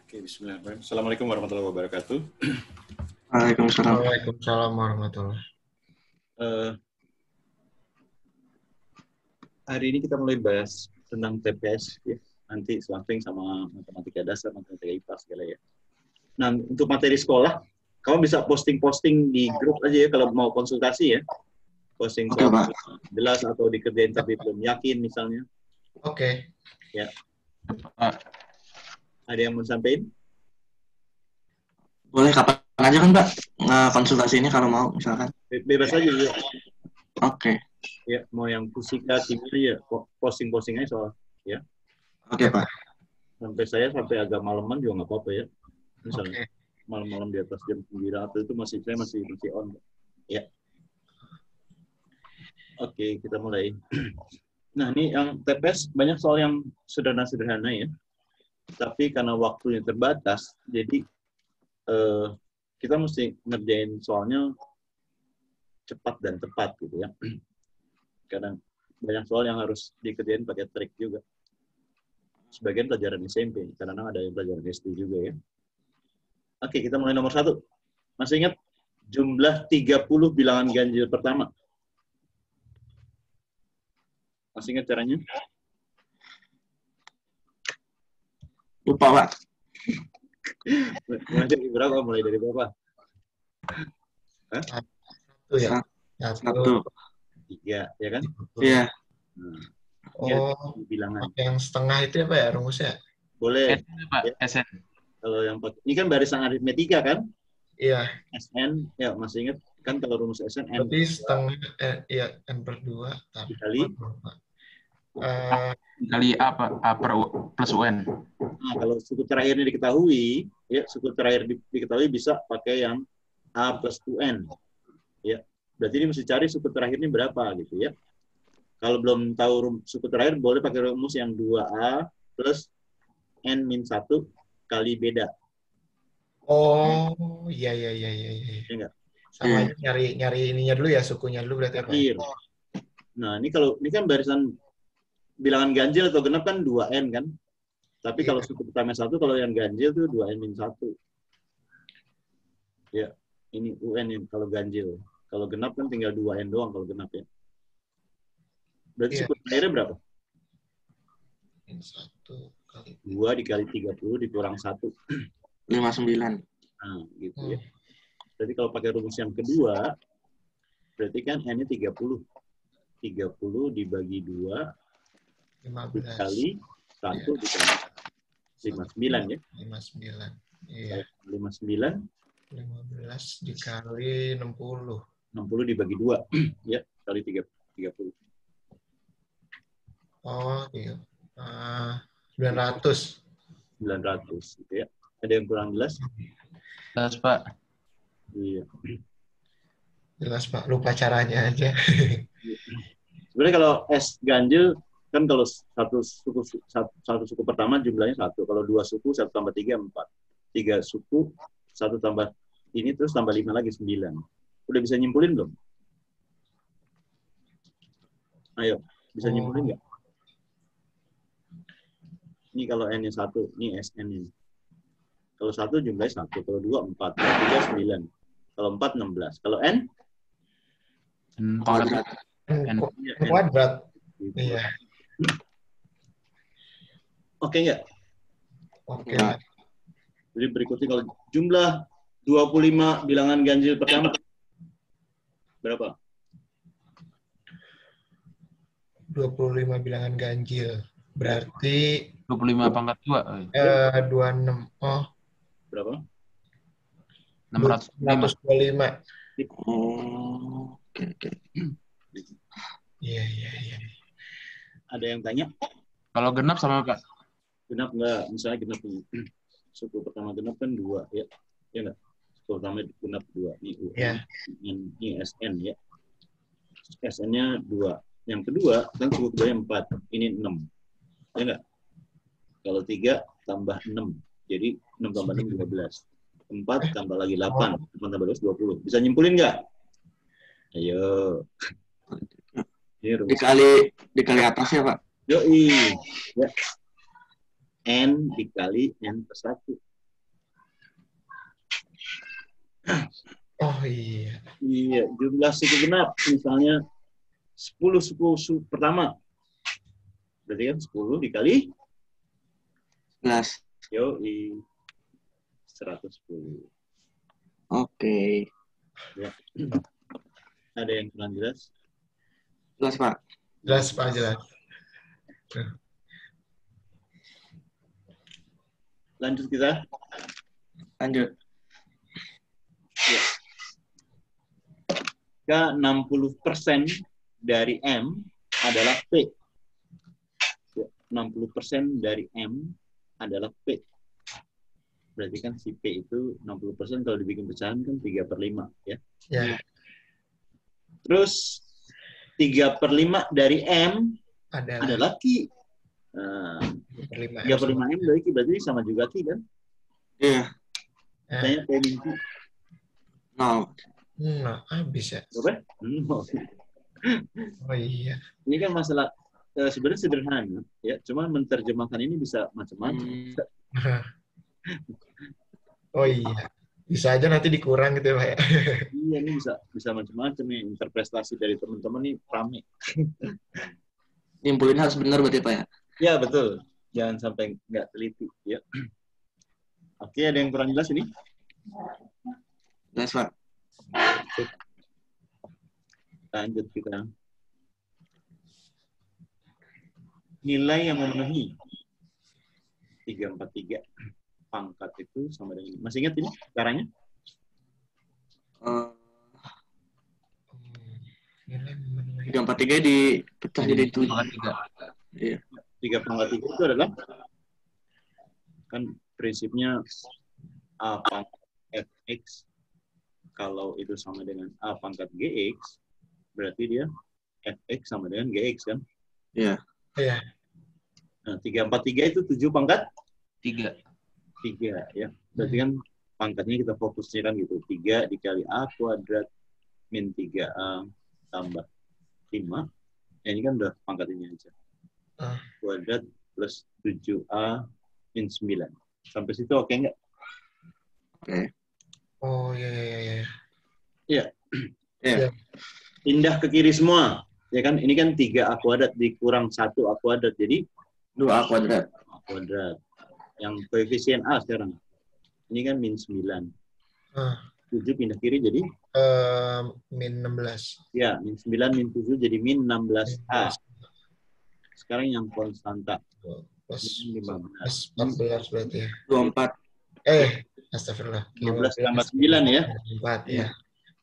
Oke, bismillahirrahmanirrahim. Assalamualaikum warahmatullahi wabarakatuh. Waalaikumsalam. Waalaikumsalam warahmatullahi. Hari ini kita mulai bahas tentang TPS, ya. Nanti samping sama matematika dasar, matematika IPA segala ya. Nah, untuk materi sekolah, kamu bisa posting-posting di grup aja ya kalau mau konsultasi ya. Posting Oke, soal Pak. jelas atau dikerjain tapi belum yakin misalnya. Oke. Ya. Ada yang mau sampaikan? Boleh kapan aja kan, Pak? Konsultasi ini kalau mau, misalkan. Bebas aja ya. Oke. Ya, mau yang fisika, kimia ya, posting-posting aja soal ya. Oke, Pak. Sampai agak malaman juga nggak apa-apa ya. Misalnya Oke. malam-malam di atas jam 9 atau itu saya masih on. Ya. Oke, kita mulai. Nah, ini yang TPS banyak soal yang sederhana-sederhana ya. Tapi karena waktunya terbatas, jadi kita mesti ngerjain soalnya cepat dan tepat gitu ya. Kadang banyak soal yang harus dikerjain pakai trik juga. Sebagian pelajaran SMP, kadang ada yang pelajaran SD juga ya. Oke, kita mulai nomor 1. Masih ingat jumlah 30 bilangan ganjil pertama? Masih ingat caranya? Lupa, Pak. Mulai dari berapa? Hah? Satu ya. Satu. 3, ya kan? Iya. Nah, Oh, bilangan. yang setengah itu apa ya rumusnya? Boleh. Pak, Ya. SN. Kalau yang ini kan barisan aritmetika kan? Iya. SN, ya masih ingat kan kalau rumus SN N Berarti setengah, iya, N/2. dikali. Kali A, A per U, plus UN. Nah, kalau suku terakhirnya diketahui, ya suku terakhir diketahui bisa pakai yang A plus UN. Ya, berarti ini mesti cari suku terakhirnya berapa gitu ya. Kalau belum tahu suku terakhir, boleh pakai rumus yang 2A plus N-1 kali beda. Oh, iya. Ya enggak? Sama nyari ininya dulu ya, sukunya dulu berarti apa? Terakhir. Nah, ini kan barisan bilangan ganjil atau genap kan 2N kan. Tapi kalau suku pertama 1, kalau yang ganjil tuh 2N-1. Ya, ini UN yang kalau ganjil. Kalau genap kan tinggal 2N doang kalau genap ya. Berarti suku terakhirnya berapa? 1 kali 2 dikali 30 dikurang 1. 59. Nah, gitu ya. Berarti kalau pakai rumus yang kedua, berarti kan N-nya 30. 30 dibagi 2 15 dikali 1 dikali 59 ya. 59. Iya. 59 15 dikali 60. 60 dibagi 2 ya, kali 30. Oh, iya. 900. 900 gitu ya. Ada yang kurang jelas? Jelas, Pak. Iya. Jelas, Pak. Lupa caranya aja. Sebenarnya kalau S ganjil kan kalau satu suku pertama jumlahnya 1. Kalau 2 suku 1 tambah 3 4. 3 suku 1 tambah ini terus tambah 5 lagi 9. Udah bisa nyimpulin belum? Ayo, bisa nyimpulin nggak? Ini kalau N-nya 1, ini SN ini. Kalau 1 jumlahnya 1, kalau 2 4, kalau 3 9, kalau 4 16. Kalau N? Kuadrat. N kuadrat. Iya. Oke nggak? Oke. Jadi berikutnya kalau jumlah 25 bilangan ganjil pertama berapa? 25 bilangan ganjil. Berarti 25 pangkat 2. 26. Oh, Berapa? 625. 625. Oh, oke. Iya. Ada yang tanya? Kalau genap sama, Pak? Genap enggak? Misalnya genap ini. Suku pertama genap kan 2 ya. Ya enggak? Suku pertama genap 2. Ini UN, Iya. ini SN ya. SN-nya 2. Yang kedua kan suku kedua 4. Ini 6. Ya enggak? Kalau 3 tambah 6. Jadi 6 tambah 6 12. 4 tambah lagi 8. 8 tambah 12 20. Bisa nyimpulin enggak? Ayo. Dikali atas ya, Pak? Yoi. Ya. N dikali N per 1. Oh iya. Iya, jumlah suku genap misalnya 10 suku pertama. Berarti kan 10 dikali 11. yoi 110. Oke. Ya. Ada yang kurang jelas? Jelas, Pak. Jelas Pak, jelas. Lanjut kita. Lanjut. Jika 60% dari M adalah P. 60% dari M adalah P. Berarti kan si P itu 60% kalau dibikin pecahan kan 3/5 ya. Ya. Terus 3/5 dari M Adalah adalah Q. Nah, 5 3/5 M dari Q berarti sama juga Q kan? Iya. Tanya P min Q. 0. Nah, habis ya. Berapa? Oh iya. Ini kan masalah sebenarnya sederhana ya, cuma menerjemahkan ini bisa macam-macam. Oh iya. Bisa aja nanti dikurang gitu ya, Pak ya. Iya, ini bisa macam-macam nih, interpretasi dari teman-teman nih rame. Nyimpulin harus benar berarti, Pak ya? Ya, betul. Jangan sampai nggak teliti ya. Oke, ada yang kurang jelas ini? Jelas, Pak. Lanjut kita. Nilai yang memenuhi 343 pangkat itu sama dengan ini. Masih ingat ini caranya? Nilai memenuhi. 343 dipecah jadi 7. Pangkat 3. Iya. 3/3 itu adalah kan prinsipnya A pangkat fx kalau itu sama dengan A pangkat gx berarti dia fx sama dengan gx kan? Iya. Iya. Nah, 3/3 itu 7 pangkat 3. 3 ya. Berarti kan pangkatnya kita fokusnya kan gitu. 3 dikali A kuadrat min 3A tambah 5. Ya, ini kan udah pangkat ini aja. Kuadrat plus 7A min 9. Sampai situ oke nggak? Oke. Oh iya iya iya. Iya. Iya. Pindah ke kiri semua. Ya kan, ini kan 3A kuadrat dikurang 1A kuadrat. Jadi 2A kuadrat. A kuadrat. Yang koefisien A sekarang. Ini kan min 9. 7 pindah kiri jadi? Min 16. Ya, min 9 min 7 jadi min 16A. Sekarang yang konstanta. Plus 15. 14 berarti ya. 24. Astagfirullah. 15 tambah 9 ya. 4 ya.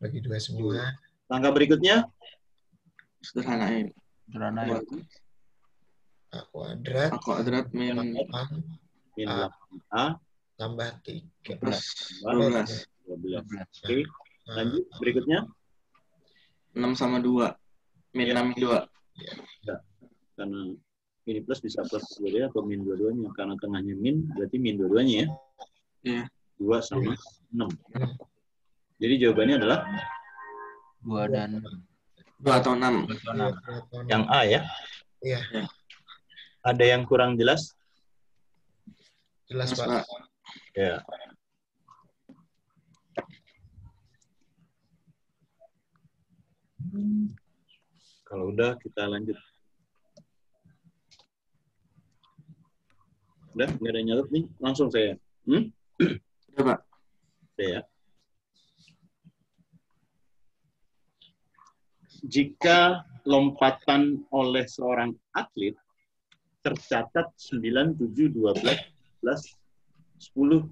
Bagi 2 semua. Langkah berikutnya. Sederhanain. Sederhana ya. A kuadrat. A kuadrat min 8 Min A. 8A tambah 3. plus 12. 12. 12. Oke, lanjut. Berikutnya. 6 sama 2. Min 6 min 2. Ya. Karena ini plus bisa plus dua-duanya atau min dua-duanya. Karena tengahnya min, berarti min dua-duanya ya. Iya. 2 sama 6. Jadi jawabannya adalah 2 dan 2 atau 6. 2 atau 6. yang A ya. Iya. Ada yang kurang jelas? Jelas Jelas, Pak. Pak. Ya. Kalau udah kita lanjut. Udah, nggak ada yang nyatet nih. Langsung saya. Udah, Pak. Ya. Jika lompatan oleh seorang atlet tercatat 9, 7, 12, 10,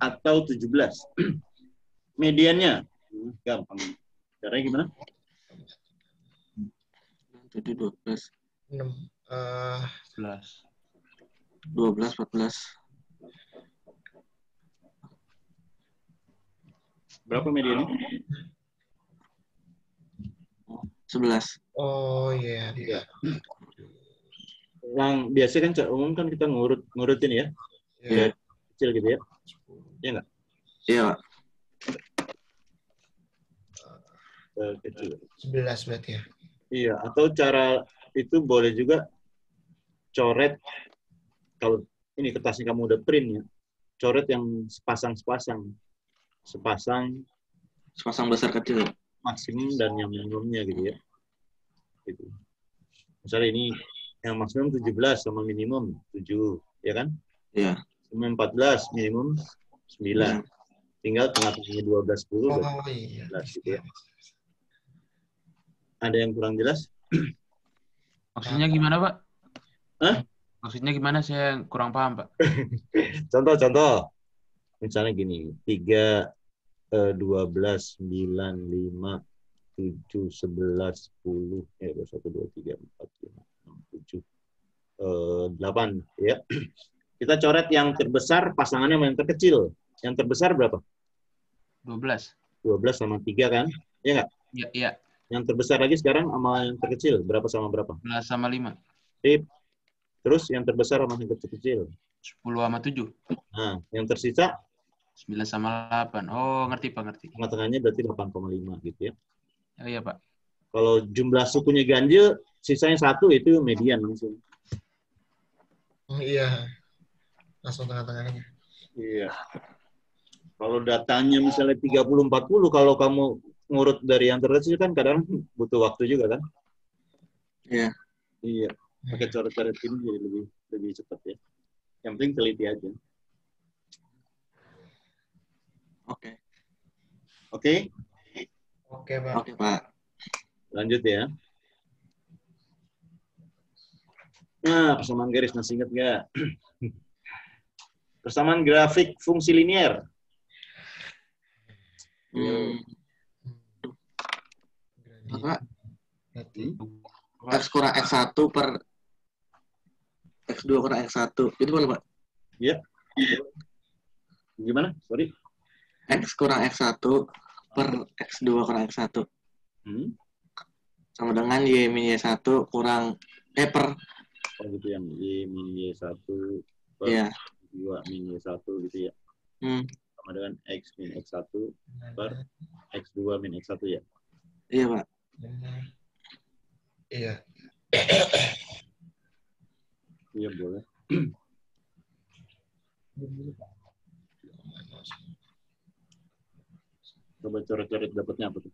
atau 17. Mediannya. Gampang. Caranya gimana? 7, 12. 6. 11. 12, 14. Berapa mediannya? 11. Oh iya. Ya. Biasanya kan umum kan kita ngurutin ya. Iya. Kecil gitu ya. Iya nggak? Iya, Pak. Kecil. 11 berarti ya. Iya, atau cara itu boleh juga coret, kalau ini kertasnya kamu udah print ya, coret yang sepasang-sepasang. sepasang besar kecil. maksimum dan yang minimumnya gitu ya. Gitu. Misalnya ini yang maksimum 17 sama minimum 7, ya kan? Iya. Maksimum 14, minimum 9. Tinggal tengah-tengahnya 12, 10, Oh iya. 12 gitu ya. Ada yang kurang jelas? Maksudnya gimana, Pak? Hah? Maksudnya gimana? Saya kurang paham, Pak. Contoh. Misalnya gini, 3, 12, 9, 5, 7, 11, 10, 1, 2, 3, 4, 5, 6, 7, 8, ya. Kita coret yang terbesar, pasangannya sama yang terkecil. Yang terbesar berapa? 12. 12 sama 3 kan? Ya nggak? Iya, iya. Yang terbesar lagi sekarang sama yang terkecil, berapa sama berapa? 11 sama 5. Sip. Terus yang terbesar sama yang terkecil. 10 sama 7. Nah, yang tersisa 9 sama 8. Oh, ngerti, Pak, ngerti. tengah-tengahnya berarti 8,5 gitu ya. Oh iya, Pak. Kalau jumlah sukunya ganjil, sisanya 1 itu median langsung. Oh, iya. Langsung tengah-tengahnya. Iya. Kalau datanya misalnya 30-40, kalau kamu ngurut dari yang terkecil kan kadang butuh waktu juga kan? Iya. Iya. Pakai coret-coret ini jadi lebih cepat ya. Yang penting teliti aja. Oke. Oke? Oke, Pak. Oke, Pak. Lanjut ya. Nah, persamaan garis masih ingat nggak? Persamaan grafik fungsi linier. Apa? Berarti X kurang X1 per X2 kurang X1. Itu boleh, Pak? Iya. Gimana? Sorry. X kurang X1 per X2 kurang X1. Sama dengan Y min Y1 kurang per. Oh gitu yang Y min Y1 per Iya. 2 min Y1 gitu ya. Sama dengan X min X1 per X2 min X1 ya. Iya, Pak. iya. Iya boleh. Coba coret-coret dapatnya apa tuh?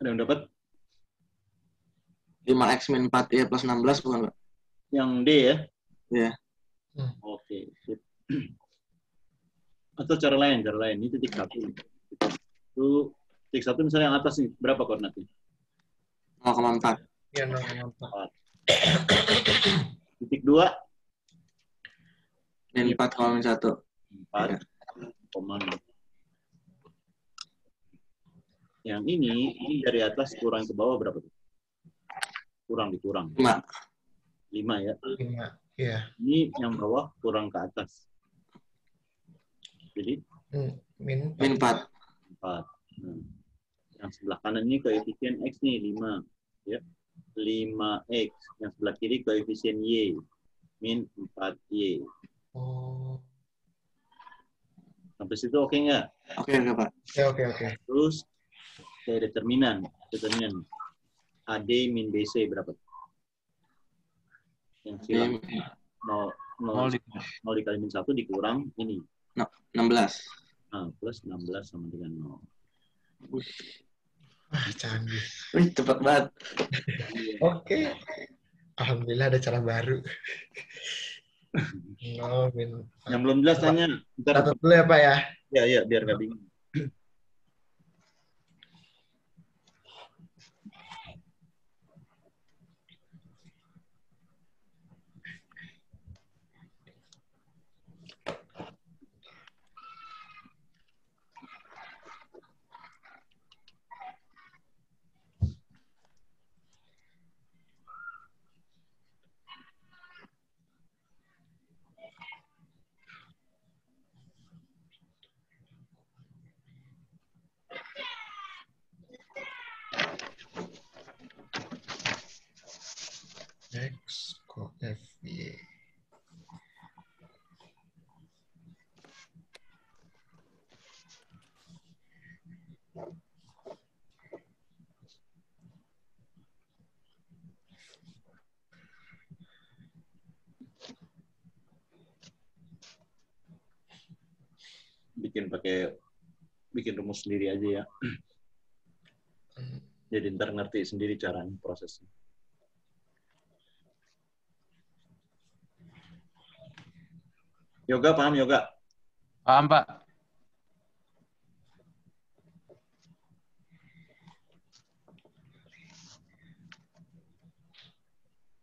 Ada yang dapat? 5X min 4Y plus 16 bukan, Pak? Yang D ya? Iya. Oke. Sip. Atau cara lain. Ini titik 1. Itu titik 1 misalnya yang atas nih, berapa koordinatnya? 0,4. Iya, 0,4. Titik 2? Min 4,1. 4, yang ini dari atas kurang ke bawah berapa tuh? Dikurang. 5 ya. 5. Iya. Ini yang bawah kurang ke atas. Jadi min 4. 4. Yang sebelah kanan ini koefisien X nih 5 ya. 5X. Yang sebelah kiri koefisien Y min 4Y. Oh. Sampai situ oke nggak? Oke, Pak. Oke. Terus kayak determinan AD min BC berapa? Yang silang 0 dikali min 1 dikurang ini. 16. Nah, plus 16 sama dengan 0. Canggih. Wih, cepet banget. Oke. Alhamdulillah ada cara baru. Yang belum jelas tanya. Catat dulu ya, Pak ya. Ya, biar nggak bingung. bikin rumus sendiri aja ya. Jadi ntar ngerti sendiri caranya prosesnya. Yoga paham yoga? Paham, Pak.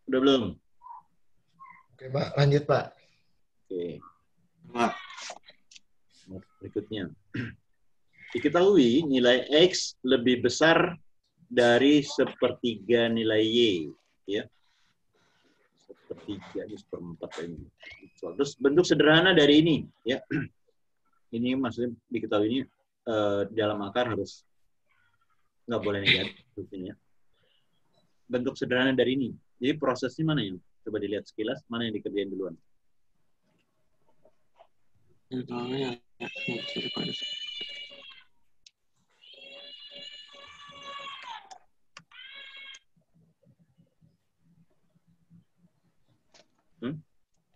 Udah belum? Oke, Pak. Lanjut, Pak. Oke. Pak. Berikutnya. Diketahui nilai X lebih besar dari sepertiga nilai Y. Ya. Sepertiga, ini seperempat ini. Terus bentuk sederhana dari ini. Ya. Ini maksudnya diketahui ini dalam akar harus nggak boleh negatif. Ya. Bentuk sederhana dari ini. Jadi prosesnya mana yang? Coba dilihat sekilas, mana yang dikerjain duluan?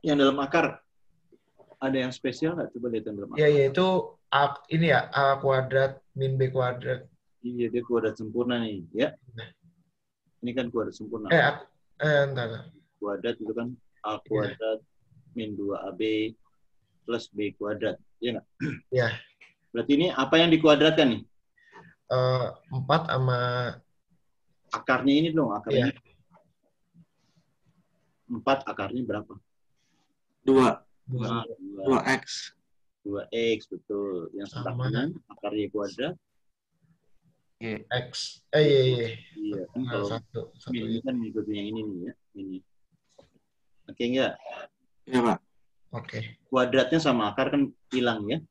Yang dalam akar, ada yang spesial nggak? Coba lihat yang dalam akar. Iya, itu ini ya, A kuadrat min B kuadrat. Iya, dia kuadrat sempurna nih. Ya. Ini kan kuadrat sempurna. Entar. Kuadrat itu kan A kuadrat min 2AB plus B kuadrat. Iya nggak? Iya. Berarti ini apa yang dikuadratkan nih? 4 sama... Akarnya ini dong, akarnya. Iya. 4 akarnya berapa? 2x. 2x, betul. Yang sebelah kanan, akarnya kuadrat. X. Iya. Iya, kan kalau Satu ini kan mengikuti yang ini nih ya. Ini. Oke enggak? Iya, Pak. Oke. Kuadratnya sama akar kan hilang ya.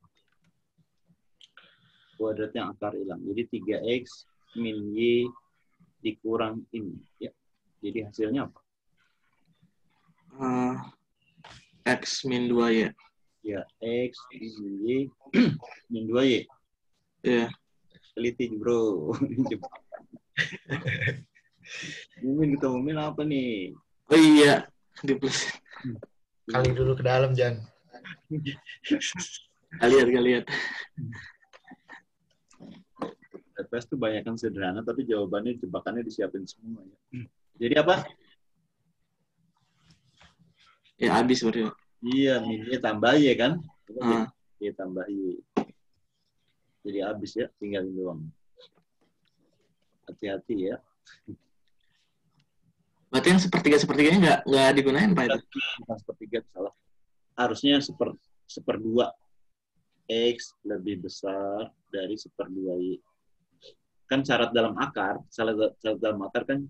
Kuadratnya akar hilang. Jadi 3x min y dikurang ini. Ya. Jadi hasilnya apa? X min 2y. Ya, x min y min 2y. Iya. Teliti bro. Mimin kita ngomongin apa nih? Oh iya. Di plus. Kali dulu ke dalam, Jan. Lihat. TPS tuh banyak yang sederhana, tapi jawabannya jebakannya disiapin semua. Ya. Jadi apa? Ya, habis berarti. Iya, minnya tambah Y kan? Y tambah Y. Jadi habis ya, tinggalin doang. Hati-hati ya. Berarti yang sepertiganya nggak digunain, Pak, itu? Bukan sepertiga, salah. Harusnya seperdua. X lebih besar dari seperdua Y. Kan syarat dalam akar kan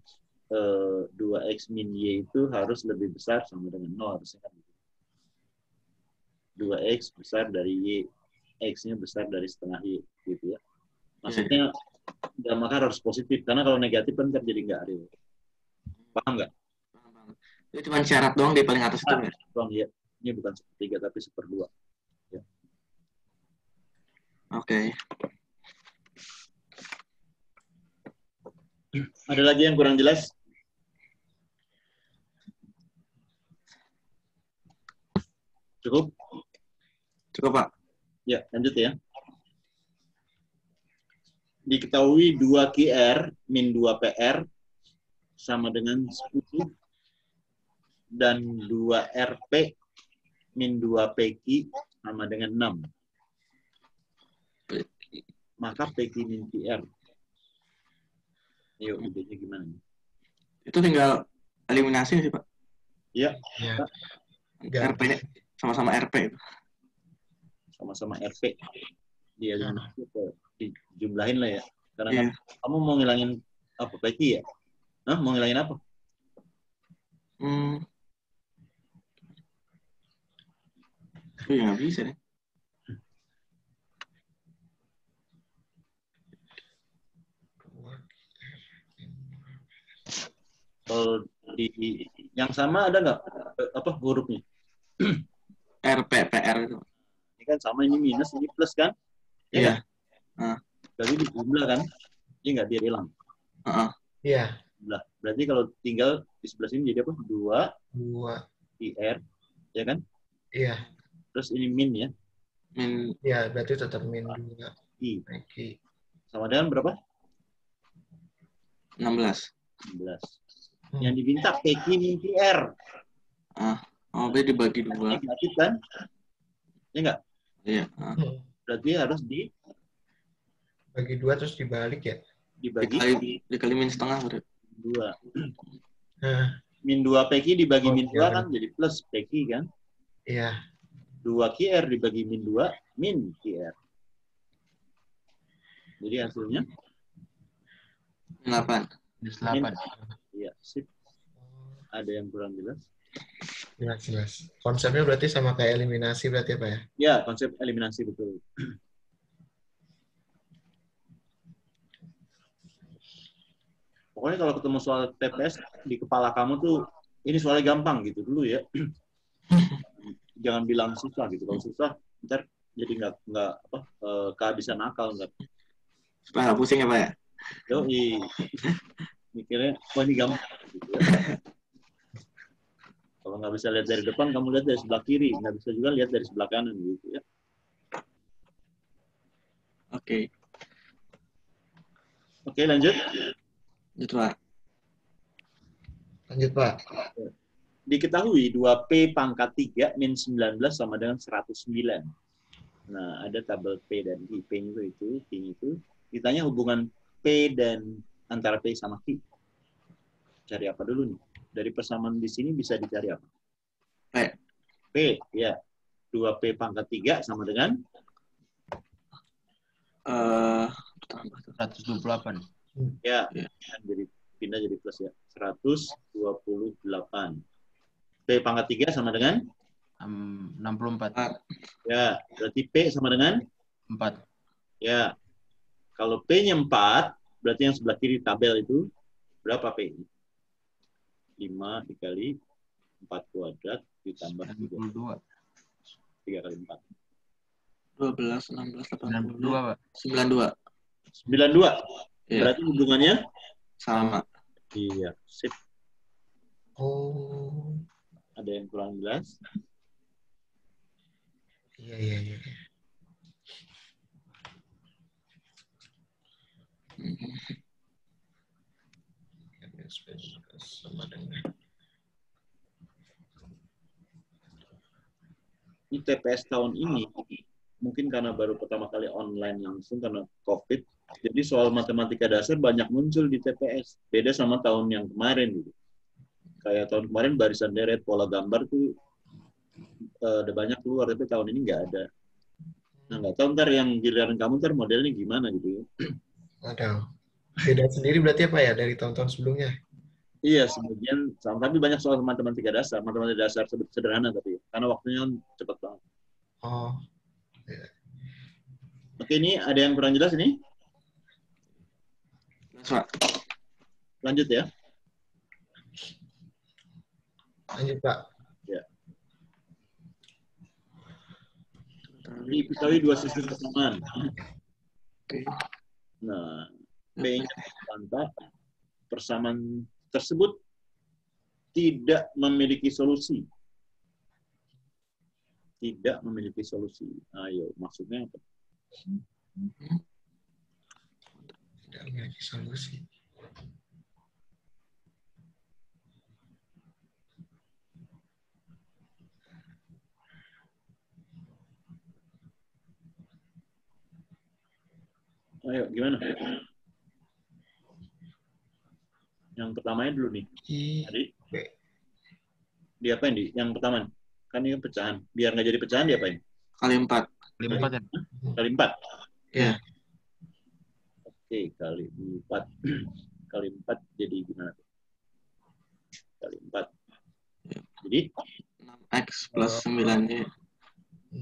2x min Y itu harus lebih besar sama dengan 0. Harusnya kan 2x besar dari Y. X-nya besar dari setengah Y. Gitu ya. Maksudnya dalam akar harus positif. Karena kalau negatif kan jadi nggak real. Paham nggak? Itu cuma syarat doang di paling atas itu, ya? Bang, ya. Ini bukan sepertiga, tapi seperdua. Ya. Oke. Ada lagi yang kurang jelas? Cukup? Cukup, Pak. Ya, lanjut ya. Diketahui 2QR min 2PR sama dengan 10 dan 2RP min 2PQ sama dengan 6. Maka PQ min PR. Yuk, idenya gimana? Itu tinggal eliminasi sih, Pak. Iya. RP sama-sama RP itu. Sama-sama RP. Dia dijumlahin lah ya. Karena kan kamu mau ngilangin apa? PQ ya? Hah? Mau ngilangin apa? Ya nggak bisa deh. Kalau di yang sama ada nggak apa hurufnya? RP, PR itu. Ini kan sama, ini minus, ini plus kan? Iya. Berarti dijumlah kan? Ini nggak dia hilang. Iya. Berarti kalau tinggal di sebelah sini jadi apa? 2 IR, ya kan? Iya. Terus ini min ya. Min Ya, berarti tetap min 2 I. PQ. Sama dengan berapa? 16. 16. Hmm. Yang diminta PQ min QR. Oh, B dibagi 2. Negatif kan? Ya enggak? Iya. Berarti harus Bagi 2 terus dibalik ya. dibagi Dikali min setengah berarti. 2. Nah, Min 2 PQ dibagi Oh, min 2 iya, kan jadi plus PQ kan? iya. 2 QR dibagi min 2 min QR. Jadi hasilnya 8. Minus 8. iya, sip. Ada yang kurang jelas? Jelas. Konsepnya berarti sama kayak eliminasi berarti apa ya? Ya, konsep eliminasi betul. Pokoknya kalau ketemu soal TPS di kepala kamu tuh ini soalnya gampang gitu dulu ya. Jangan bilang susah gitu. Kalau susah ntar jadi nggak kehabisan akal nggak. Supaya nggak pusing ya Pak ya? Yoi. Mikirnya, wah ini gampang. Gitu ya. Kalau nggak bisa lihat dari depan, kamu lihat dari sebelah kiri. Nggak bisa juga lihat dari sebelah kanan gitu ya. Oke. Oke, lanjut. Gitu Pak. Lanjut, Pak. Diketahui 2P pangkat 3 min 19 sama dengan 109. Nah, ada tabel P dan Q. P itu. Ditanya hubungan P dan antara P sama Q. Cari apa dulu nih? Dari persamaan di sini bisa dicari apa? P. P, ya. 2P pangkat 3 sama dengan? 128. Ya, Ya. jadi pindah jadi plus ya. 128. P pangkat 3 sama dengan? 64. Ya, berarti P sama dengan? 4. Ya. Kalau P-nya 4, berarti yang sebelah kiri tabel itu berapa P? 5 dikali 4 kuadrat ditambah 92. 3 kali 4. 12, 16, 92, 80. Pak. 92. 92. Iya. Berarti hubungannya? Sama. Iya, sip. Oh, Ada yang kurang jelas? iya. Sama dengan Ini TPS tahun ini, mungkin karena baru pertama kali online langsung karena COVID, jadi soal matematika dasar banyak muncul di TPS. Beda sama tahun yang kemarin gitu. Kayak tahun kemarin barisan deret, pola gambar tuh ada banyak keluar, tapi tahun ini nggak ada. Nah, nggak tahu ntar yang giliran kamu ntar modelnya gimana gitu ya. Waduh. Beda sendiri berarti apa ya dari tahun-tahun sebelumnya? Iya, sebagian sama, tapi banyak soal matematika dasar sederhana tapi karena waktunya cepat banget. Oh, Oke, ini ada yang kurang jelas ini? Pak. Lanjut ya. lanjut, Pak. Diketahui dua sisi persamaan. Oke. Nah, P-nya mantap. Persamaan tersebut tidak memiliki solusi. Tidak memiliki solusi. Ayo, maksudnya apa? Tidak memiliki solusi. Ayo, gimana? Yang pertamanya dulu nih. Tadi diapain di? Yang pertama. Kan ini pecahan. Biar nggak jadi pecahan diapain? Kali 4. 4 ya? Kali 4. Iya. Oke, kali 4. Kali 4 jadi gimana? Kali 4. Jadi 6x plus 9y.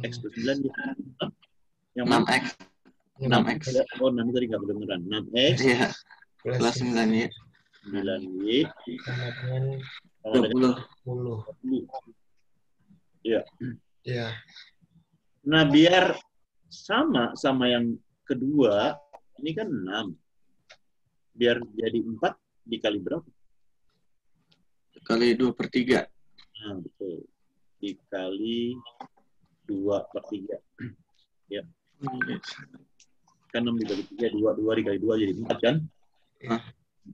X plus 9 dia. Yang 6x. 6x. Oh, nanti tadi nggak kedengeran. 6X Iya. Plus Plus 9y. 9Y sama dengan sama dengan 20. 10. Iya. Ya, Nah, biar sama yang kedua, ini kan 6. Biar jadi 4 dikali berapa? Kali 2/3. Nah, betul. Dikali 2/3. Kan 6 dibagi 3, 2 dikali 2 jadi 4 kan? Iya.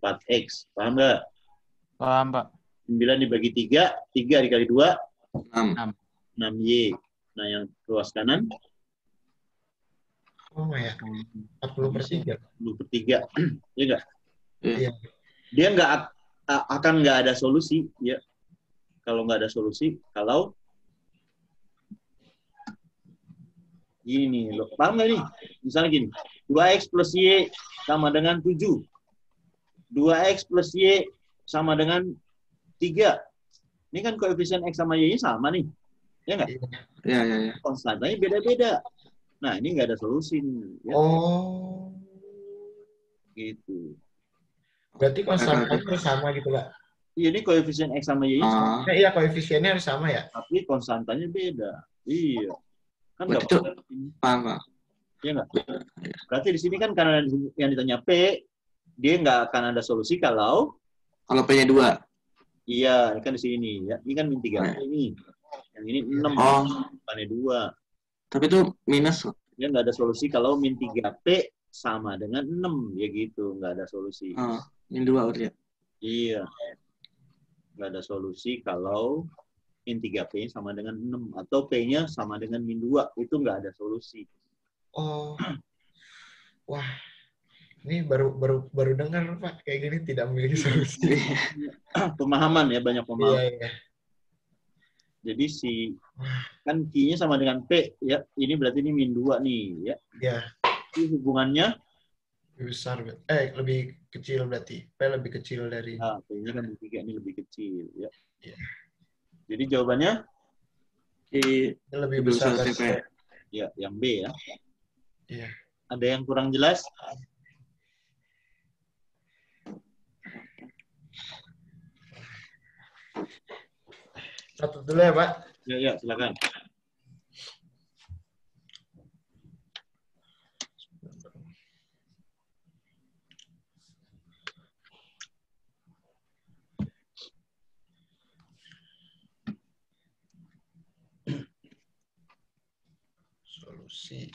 4X. Paham nggak? Paham, Pak. 9 dibagi 3, 3 dikali 2, 6. 6Y. Nah, yang ruas kanan, Oh ya, 40/3. 10/3. Iya nggak? Iya. Dia akan nggak ada solusi. Ya. Kalau nggak ada solusi, kalau gini nih, lo paham nggak nih? Misalnya gini, 2X plus Y sama dengan 7. 2X plus Y sama dengan 3. Ini kan koefisien X sama Y-nya sama nih. Ya nggak? Iya. Konstantanya beda-beda. Nah, ini nggak ada solusi nih. Ya. Oh, Gitu. berarti konstantanya harus sama gitu, Pak. Iya, ini koefisien X sama Y-nya sama, Ah, Iya, koefisiennya harus sama ya? tapi konstantanya beda. Iya. Kan nggak berarti itu apa-apa. paham, Pak. Iya nggak? Berarti di sini kan karena yang ditanya P, dia nggak akan ada solusi kalau Kalau P-nya 2. iya, ini kan di sini ya. Ini kan min 3P ini. Yang ini 6, Oh, bukannya 2. tapi itu minus. Dia nggak ada solusi kalau min 3P sama dengan 6. Ya gitu, nggak ada solusi. Oh, min 2 berarti ya. Iya. Nggak ada solusi kalau min 3P sama dengan 6. Atau P-nya sama dengan min 2. Itu nggak ada solusi. Oh, wah, ini baru dengar Pak, kayak gini tidak memiliki solusi. Pemahaman ya, banyak pemahaman. Iya. Jadi kan Q-nya sama dengan P ya. Ini berarti ini min 2 nih ya. Iya. Ini hubungannya Lebih besar, lebih kecil berarti. P lebih kecil dari. P-nya kan 3, ini lebih kecil ya. Iya. Jadi jawabannya Ini lebih besar dari P. ya, yang B ya. Iya. Ada yang kurang jelas? Satu dulu ya, Pak. Ya, silakan. Solusi.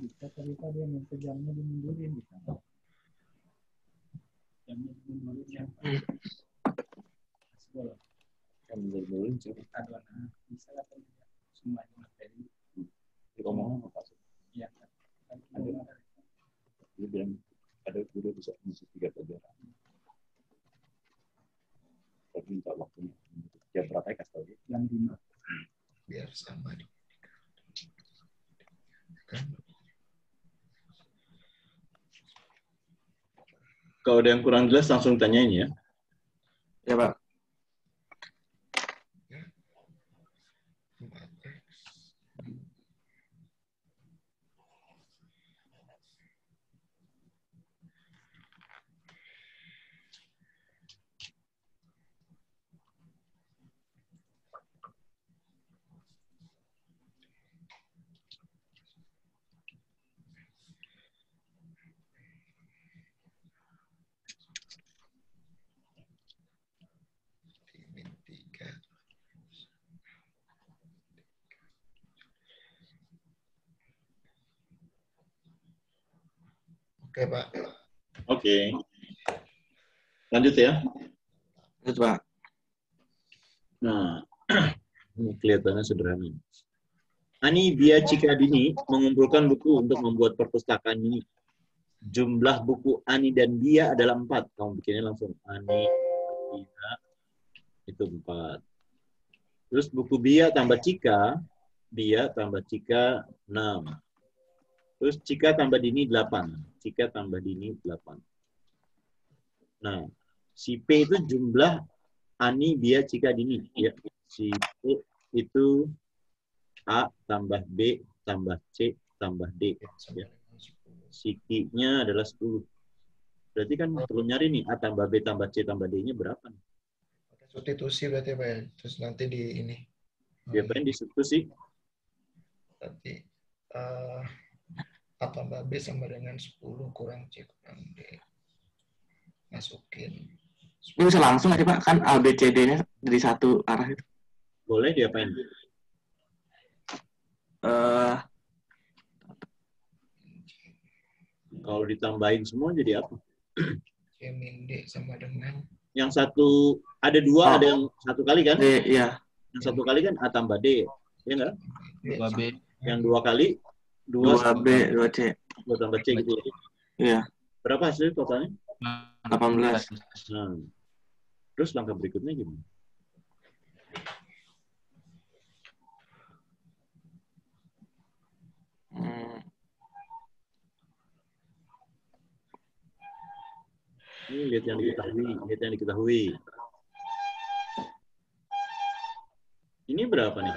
Bisa tapi dia minta jamnya dimundurin bisa. Jamnya dimundurin yang sekolah. Yang mundurin Aduan bisa atau tidak semuanya materi. ngomong apa sih? Iya. Dia bilang ada guru bisa ngisi 3 pelajaran. Tapi minta waktunya. Jam berapa ya kasih tahu? Yang 5. Biar sama nih. Kalau ada yang kurang jelas langsung tanyain ya. Ya, Pak. Oke, Pak. Oke. Lanjut ya. Lanjut, Pak. Nah, ini kelihatannya sederhana. Ani Bia Cikadini mengumpulkan buku untuk membuat perpustakaan ini. Jumlah buku Ani dan Bia adalah 4. Kamu bikinnya langsung Ani, Bia, itu 4. Terus buku Bia tambah Cika 6. Terus Cika tambah Dini 8. Cika tambah Dini 8. Nah, si P itu jumlah Ani, Bia, Cika, Dini. Ya. Si P itu A tambah B tambah C tambah D. Ya. Si Q-nya adalah 10. Berarti kan perlu nyari nih A tambah B tambah C tambah D-nya berapa nih? Substitusi berarti, Pak ya. Terus nanti di ini. Diapain di situ sih? Nanti atau tambah B sama dengan 10 kurang C kurang D. Masukin. Ini bisa langsung aja Pak, kan A, B, C, D-nya dari satu arah itu. Boleh diapain? Eh, Kalau ditambahin semua jadi apa? C min D sama dengan Yang satu, ada dua, ada yang satu kali kan? D, ya. Yang satu kali kan A tambah D. Ya nggak? D 2B. Yang dua kali, 2 2 B, 2 C. tambah C gitu. Iya, Berapa hasilnya totalnya? 18. Nah, terus langkah berikutnya gimana? Hmm, Ini lihat yang diketahui, lihat yang diketahui. Ini berapa nih?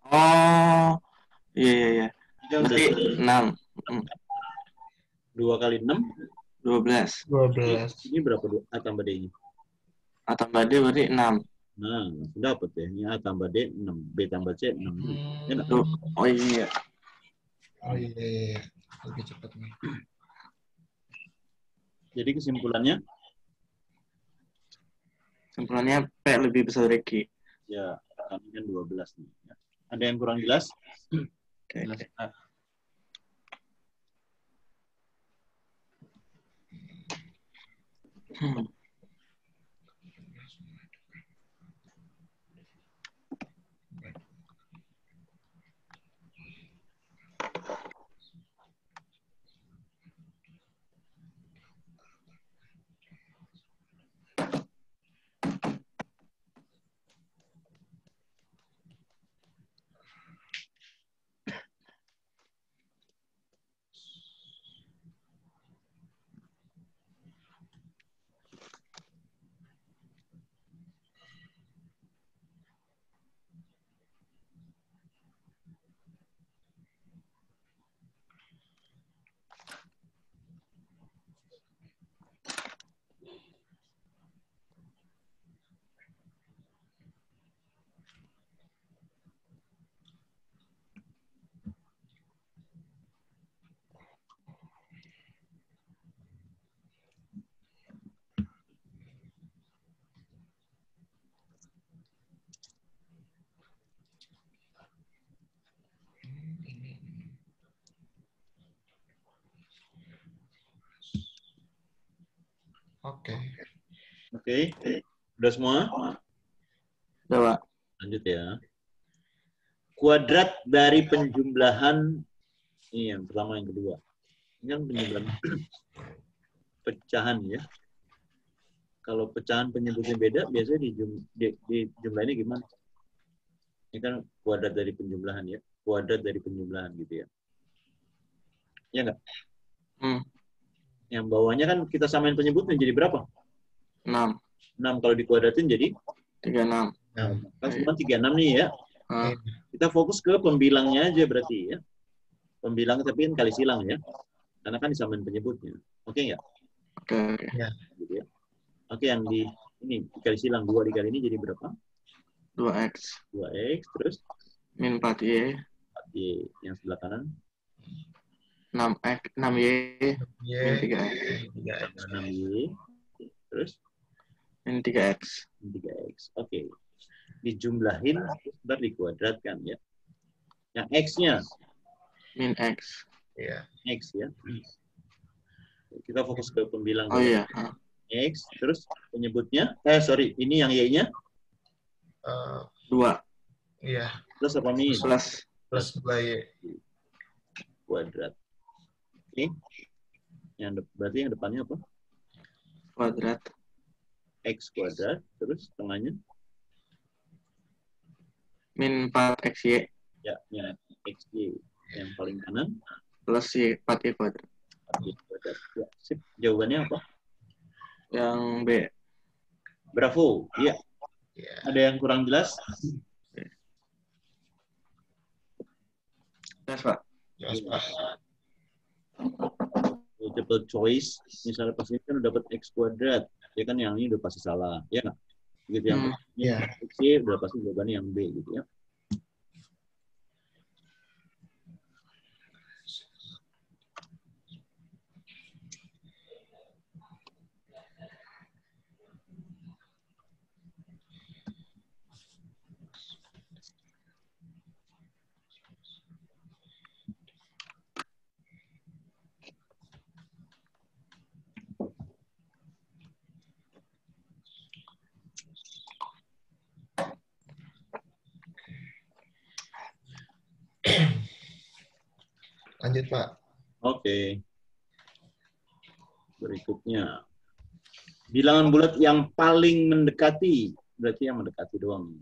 Oh, iya, iya, iya. Ini udah Berarti 6. 2 kali 6, 12. 12. ini berapa A tambah D-nya? A tambah D berarti 6. Nah, langsung dapat ya. Ini A tambah D 6, B tambah C 6. Ya nggak? Tuh. Oh iya. Oh iya. Lebih cepat nih. Jadi kesimpulannya, Kesimpulannya P lebih besar dari Q. ya kami kan 12 nih. Ada yang kurang jelas? Oke. Jelas, Pak. Hmm. Oke. Oke. Udah semua? Udah, Pak. Lanjut ya. Kuadrat dari penjumlahan, ini yang pertama, yang kedua. Ini kan penjumlahan pecahan ya. Kalau pecahan penyebutnya beda, biasanya dijumlahinnya gimana? Ini kan kuadrat dari penjumlahan ya. Kuadrat dari penjumlahan gitu ya. Ya nggak? Hmm. Yang bawahnya kan kita samain penyebutnya jadi berapa? 6. 6 kalau dikuadratin jadi 36. kan semua 36 nih ya. Ah, Kita fokus ke pembilangnya aja berarti ya. Pembilang tapi kan kali silang ya. Karena kan disamain penyebutnya. Oke nggak? oke, oke. Gitu ya. Oke, yang di ini dikali silang 2 dikali ini jadi berapa? 2X 2x terus min 4Y 4y yang sebelah kanan 6X 6Y Y min 3X 3X. tambah 6y terus min 3X. 3x. Oke. Dijumlahin ntar dikuadratkan ya. Yang x-nya min X. Iya. x ya. Kita fokus ke pembilang Oh dulu. iya. Ah. X terus penyebutnya ini yang y-nya 2 Iya. plus apa min? plus Plus 2Y. Kuadrat. Oke. Berarti yang depannya apa? kuadrat X kuadrat terus tengahnya min 4XY ya xy yang paling kanan plus Y 4Y kuadrat. 4y kuadrat. Ya, sip. Jawabannya apa? Yang B. Bravo. Iya. Iya. Ada yang kurang jelas? Jelas, Pak. Jelas, Pak. Multiple choice. Misalnya pas ini kan udah dapat x kuadrat. Ya kan yang ini udah pasti salah. Ya nggak? Gitu yang Iya. C, udah pasti jawabannya yang B gitu ya. Lanjut, Pak. Oke. Berikutnya. Bilangan bulat yang paling mendekati. Berarti yang mendekati doang.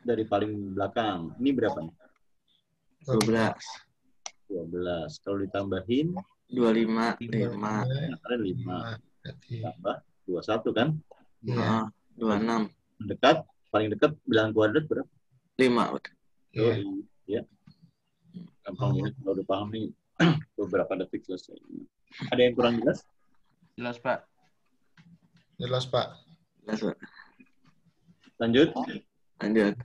Dari paling belakang. Ini berapa nih? 12. 12. Kalau ditambahin, 25, 5. ada 5. Berarti. Tambah 21 kan? Iya. 26. Mendekat, paling dekat bilangan kuadrat berapa? 5. Iya. Ya. Gampang ya. Kalau udah paham nih, beberapa detik selesai. Ada yang kurang jelas? Jelas, Pak. Jelas, Pak. Jelas, Pak. Lanjut. Lanjut.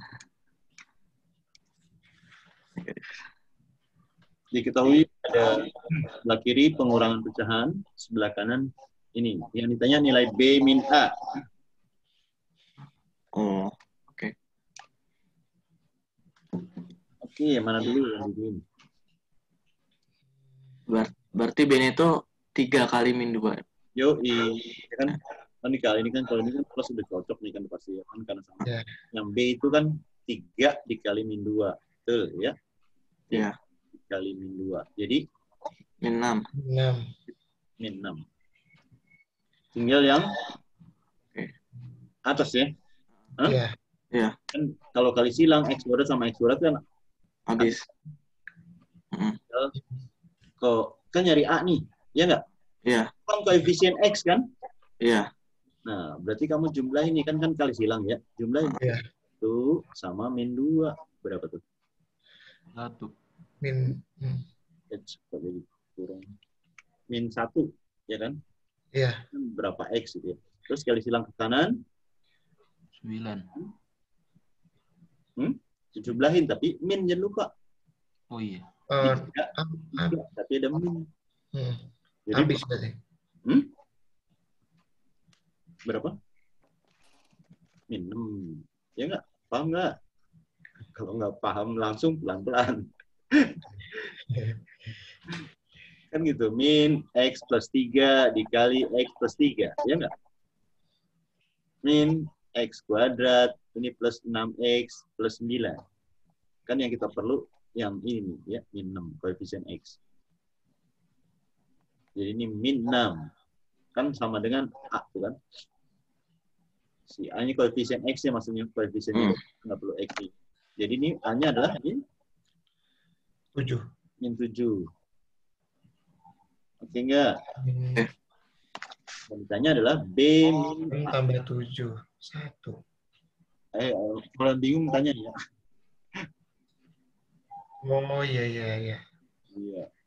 Diketahui ada sebelah kiri pengurangan pecahan, sebelah kanan ini. Yang ditanya nilai B min A. Oh, Oke, mana dulu yang duluin? berarti B itu 3 kali min 2. Yo, ya kan? Ini kali ini kan kalau ini kan plus sudah cocok nih kan pasti ya kan karena sama. Ya. Yang B itu kan 3 dikali min 2. Betul ya? Iya. Dikali min 2. Jadi Min 6. 6. min 6. Tinggal yang atas ya. Hah? Iya. Iya. Kan kalau kali silang X kuadrat sama X kuadrat kan Habis. kok kan nyari A nih, ya nggak? Iya. Kan koefisien X kan? Iya. Nah, berarti kamu jumlah ini kan kali silang ya. Jumlah Iya. itu sama min 2. Berapa tuh? 1. Min. X jadi kurang. Min 1, ya kan? Iya. Berapa X gitu ya. Terus kali silang ke kanan, 9. dijumlahin, tapi min jangan lupa. Oh iya. Tiga, tapi ada min. Jadi Habis berarti. berapa? Min 6. Ya nggak? Paham nggak? Kalau nggak paham langsung pelan-pelan. Kan gitu. Min X plus 3 dikali X plus 3. Ya nggak? Min X kuadrat. Ini plus 6X plus 9. Kan yang kita perlu yang ini ya. Min 6. Koefisien X. Jadi ini min 6. Kan sama dengan A tuh kan. Si A-nya koefisien X ya maksudnya koefisiennya nggak perlu X nih. Jadi ini A-nya adalah min 7. Min 7. Oke enggak? Yang ditanya adalah B min A. Tambah 7. 1. Kalau bingung tanya ya. Oh iya. Iya.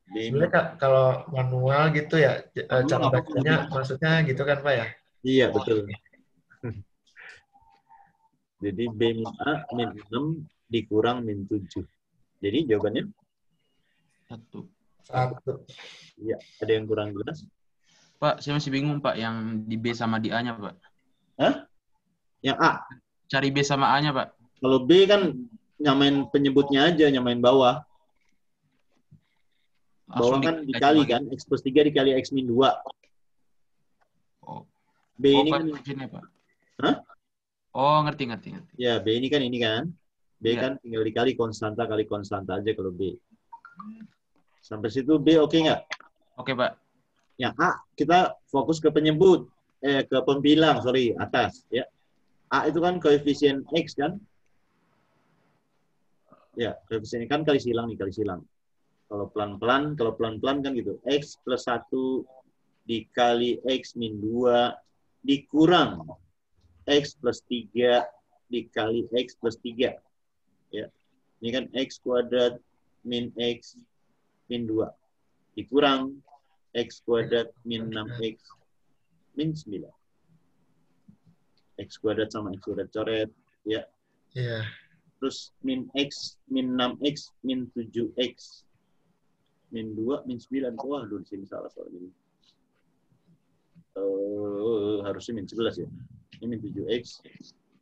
B min. Sebenarnya kalau manual gitu ya, cara bacanya maksudnya gitu kan Pak ya? Iya, betul. Jadi B min A min 6 dikurang min 7. Jadi jawabannya? 1. 1. Iya. Ada yang kurang jelas? Pak, saya masih bingung, Pak. Yang di B sama di A-nya, Pak. Hah? Yang A? Cari B sama A-nya, Pak. Kalau B kan nyamain penyebutnya aja, nyamain bawah. Bawah kan dikali kan, X plus 3 dikali X min 2. Oh. B ini Pak, kan... sini, Pak. Hah? Oh, ngerti. Ya, B ini kan. B Ya. kan tinggal dikali konstanta kali konstanta aja kalau B. Sampai situ B oke nggak? Oke, Pak. Yang A, kita fokus ke penyebut. Ke pembilang, atas. Ya. A itu kan koefisien X kan? Ya, koefisien kan kali silang nih, kali silang. Kalau pelan-pelan kan gitu. X plus 1 dikali X min 2 dikurang X plus 3 dikali X plus 3. Ya. Ini kan X kuadrat min X min 2. Dikurang X kuadrat min 6X min 9. X kuadrat sama X kuadrat coret. Ya. Iya. Terus min X, min 6X, min 7X. Min 2, min 9. Wah, di sini salah soal ini. Harusnya min 11 ya. Ini min 7X,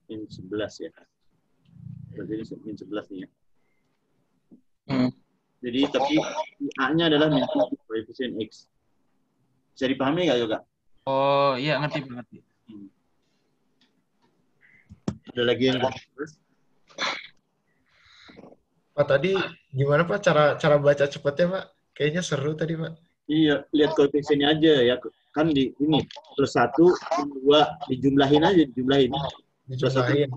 min 11 ya. Berarti ini min 11 nih ya. Jadi, tapi A-nya adalah min 7, koefisien X. Bisa dipahami nggak, Yoga? Oh, iya, ngerti. Ada lagi yang terus? Pak, tadi gimana Pak cara baca cepatnya Pak? Kayaknya seru tadi Pak. Iya, lihat koefisiennya aja ya. Kan di ini plus 1, min 2 dijumlahin aja, dijumlahin. Plus 1 Dijumlahin.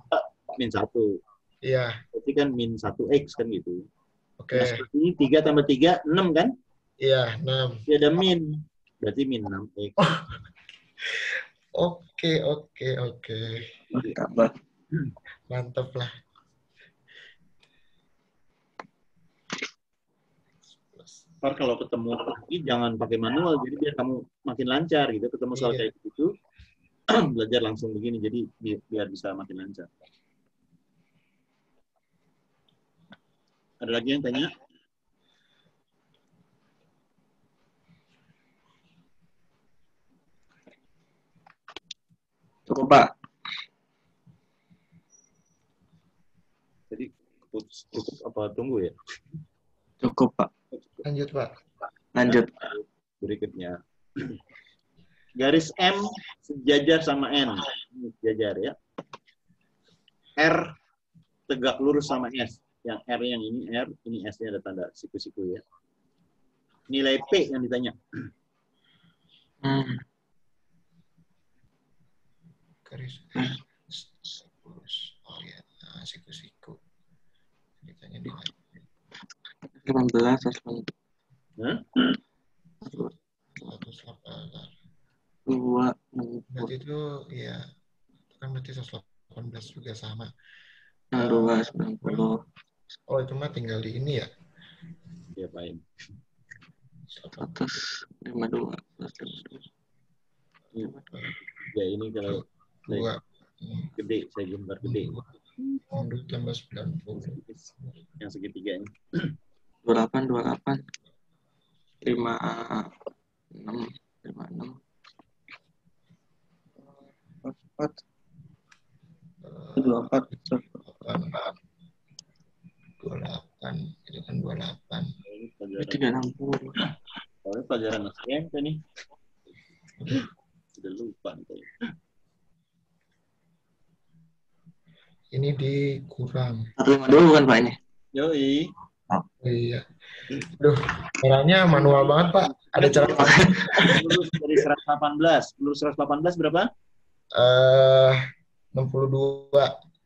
min 1. Iya. Berarti kan min 1X kan gitu. Oke. Nah, seperti ini 3 tambah 3, 6 kan? Iya, 6. Dia ada min. Berarti min 6X. Oke. Mantap, Bang. Mantap lah. Ntar kalau ketemu lagi jangan pakai manual, jadi biar kamu makin lancar gitu. Ketemu soal Iya. kayak gitu, belajar langsung begini, jadi biar bisa makin lancar. Ada lagi yang tanya? Cukup, Pak. Jadi cukup apa tunggu ya? Cukup, Pak. Lanjut Pak. Lanjut. Berikutnya. Garis M sejajar sama N. Ini sejajar ya. R tegak lurus sama S. Yang R yang ini R, ini S-nya ada tanda siku-siku ya. Nilai P yang ditanya. Garis. Oh ya, siku-siku. Ditanya di mana? 15, 108. Hah? 108. 2, Berarti itu ya kan berarti 118 juga sama. 62, 90. Oh itu mah tinggal di ini ya. Diapain? 152. Ya ini kalau Dua. gede, saya gambar gede. 2 tambah 90. Yang segitiga ini. 28, 56. 56. 24. 28. Itu kan 28. Ini pelajaran, 360. pelajaran SMP nih. Sudah lupa nih. Ini dikurang. 152 kan, Pak, ini? Yoi. Oh, iya. Aduh, caranya manual banget, Pak. Ada cara Lulus dari 118. Lulus 118 berapa? 62.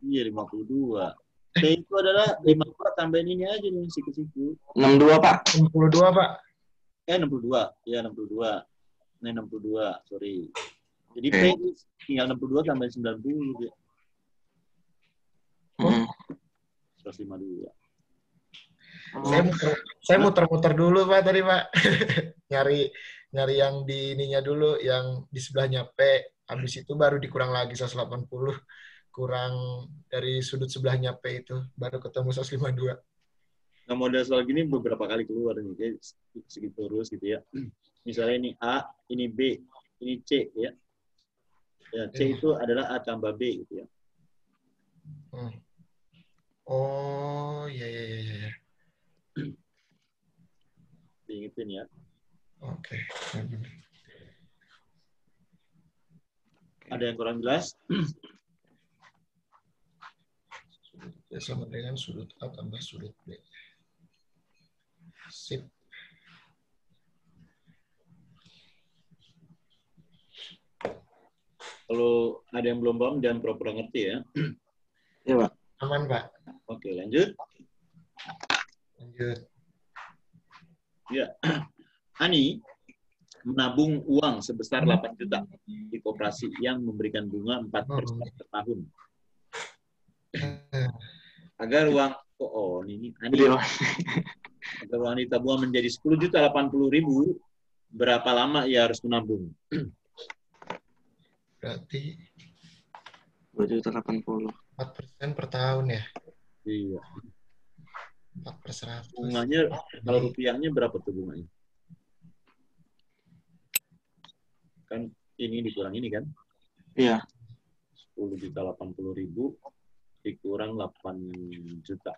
Iya, 52. P itu adalah 52 tambahin ini aja nih, siku-siku. 62, Pak. 62, Pak. 62. Ya, 62. Nah, 62. Sorry. Jadi P tinggal 62 tambahin 90. Ya. 152. Saya muter-muter dulu, Pak, tadi, Pak. nyari yang di ininya dulu, yang di sebelahnya P. Habis itu baru dikurang lagi 180. Kurang dari sudut sebelahnya P itu. Baru ketemu 152. Nah, model soal gini beberapa kali keluar nih, kayak segi terus gitu ya. Misalnya ini A, ini B, ini C ya. Ya, C itu adalah A tambah B gitu ya. Oh, iya. Diingetin ya. Oke. Ada yang kurang jelas? Ya, sama dengan sudut A tambah sudut B. Sip. Kalau ada yang belum paham, jangan pura-pura ngerti ya. Iya, Pak. Aman, Pak. Oke, lanjut. Lanjut. Ya. Ani menabung uang sebesar 8 juta di koperasi yang memberikan bunga 4% per tahun. Agar uang ini Ani agar uang di tabungan menjadi 10.080.000, berapa lama ia harus menabung? Berarti 2.080.000. 4% per tahun ya. Iya. 4/100. Bunganya, kalau rupiahnya berapa tuh bunganya? Kan ini dikurang ini kan? Iya. 10.080.000 dikurang 8 juta.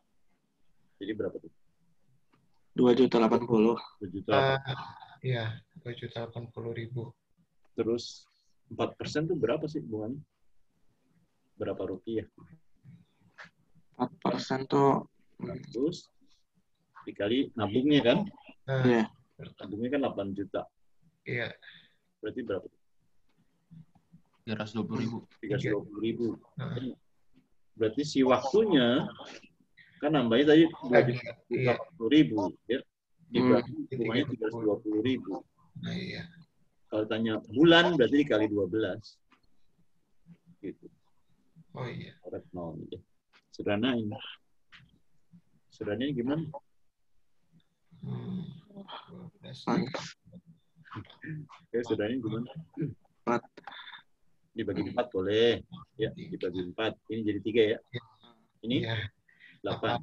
Jadi berapa tuh? 2.080.000. 2 juta. Iya, 2.080.000. Terus 4% tuh berapa sih bunganya? Berapa rupiah? 4% tuh 100 dikali nabungnya kan? Nah, iya. Nabungnya kan 8 juta. iya. Berarti berapa? 320.000. 320.000. Nah, Berarti si waktunya kan nambahnya tadi iya. 280.000 ya. Dibagi bunganya 320. 320.000. Nah, iya. Kalau tanya bulan berarti dikali 12. Gitu. Oh iya. Korek nol aja. Sederhana ini. Sederhananya gimana? 12. Oke, sederhananya gimana? 4. Dibagi 4 boleh. Ya, dibagi 4. Ini jadi 3 ya. Ini Iya. 8.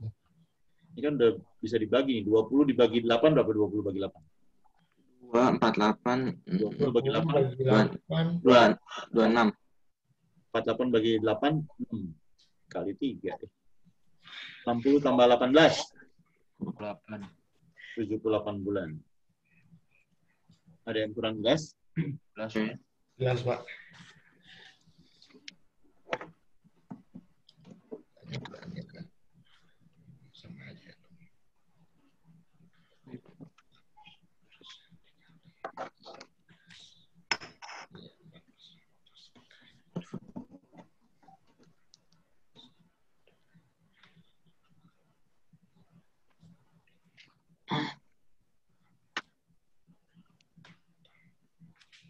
Ini kan udah bisa dibagi nih. 20 dibagi 8 berapa 20 bagi 8? 2, 48, 20 bagi 8. 26. 48 bagi 8, 6. Kali 3 deh. 60 tambah 18. 28. 78 bulan. Ada yang kurang jelas? 11. Jelas, Pak. Bulannya kan sama aja.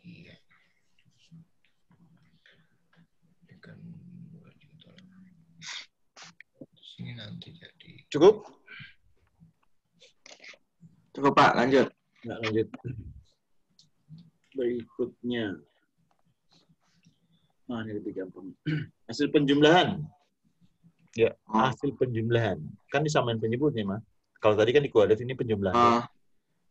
Iya. Kan 2 juta. Terus ini nanti jadi Cukup? Cukup, Pak. Lanjut. Nggak lanjut. Berikutnya. Nah, ini lebih gampang. Hasil penjumlahan. Ya, hasil penjumlahan. Kan disamain penyebutnya, Mas. Kalau tadi kan dikuadrat ini penjumlahan.